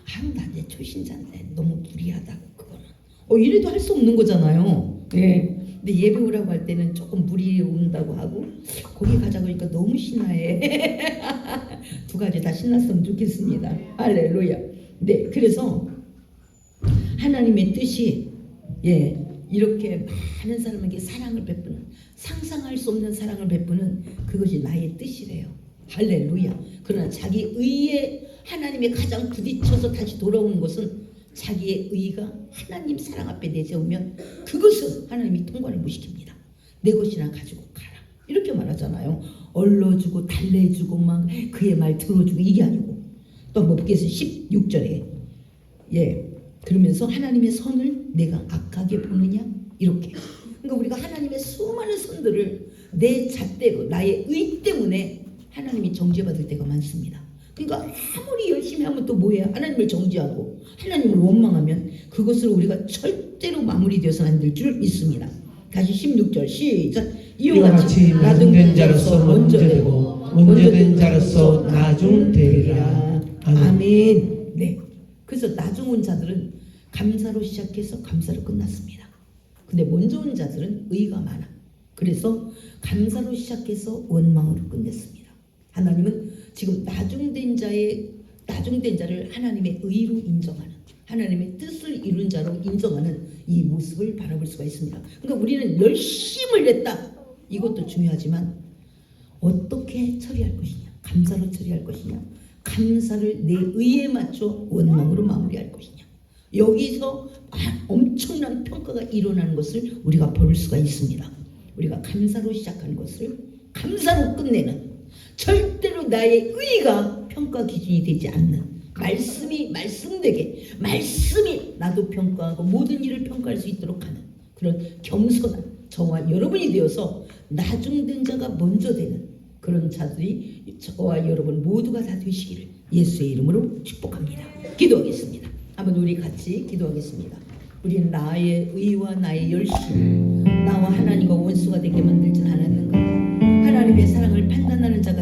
아유 나 이제 초신자인데 너무 무리하다고 그거는. 이래도 할 수 없는 거잖아요. 네. 근데 예배 오라고 할 때는 조금 무리 온다고 하고 거기 가자고 하니까 너무 신나해. 두 가지 다 신났으면 좋겠습니다. 할렐루야. 네. 그래서 하나님의 뜻이 이렇게 많은 사람에게 사랑을 베푸는 상상할 수 없는 사랑을 베푸는 그것이 나의 뜻이래요. 할렐루야. 그러나 자기 의에 하나님의 가장 부딪혀서 다시 돌아오는 것은 자기의 의가 하나님 사랑 앞에 내세우면 그것은 하나님이 통과를 못 시킵니다. 내 것이나 가지고 가라 이렇게 말하잖아요. 얼러주고 달래주고 막 그의 말 들어주고 이게 아니고 또 한번 보겠습니다. 16절에 그러면서 하나님의 선을 내가 악하게 보느냐 이렇게. 그러니까 우리가 하나님의 수많은 선들을 내 잣대로 나의 의 때문에 하나님이 정죄받을 때가 많습니다. 그러니까 아무리 열심히 하면 또 뭐해요? 하나님을 정죄하고 하나님을 원망하면 그것을 우리가 절대로 마무리되어서는 안 될 줄 믿습니다. 다시 16절 시작. 이와 같이 나중된 자로서 먼저 되고 먼저 된 자로서 나중 되리라. 아멘. 네. 그래서 나중 온 자들은 감사로 시작해서 감사로 끝났습니다. 근데 먼저 온 자들은 의가 많아. 그래서 감사로 시작해서 원망으로 끝냈습니다. 하나님은 지금 나중된 자를 하나님의 의로 인정하는 하나님의 뜻을 이룬 자로 인정하는 이 모습을 바라볼 수가 있습니다. 그러니까 우리는 열심을 냈다. 이것도 중요하지만 어떻게 처리할 것이냐. 감사로 처리할 것이냐. 감사를 내 의에 맞춰 원망으로 마무리할 것이냐. 여기서 엄청난 평가가 일어나는 것을 우리가 볼 수가 있습니다. 우리가 감사로 시작하는 것을 감사로 끝내는 절대로 나의 의가 평가 기준이 되지 않는 말씀이 말씀되게 말씀이 나도 평가하고 모든 일을 평가할 수 있도록 하는 그런 겸손한 저와 여러분이 되어서 나중된 자가 먼저 되는 그런 자들이 저와 여러분 모두가 다 되시기를 예수의 이름으로 축복합니다. 기도하겠습니다. 한번 우리 같이 기도하겠습니다. 우리는 나의 의와 나의 열심 나와 하나님과 원수가 되게 만들진 않았는가. 하나님의 사랑을 판단하는 자가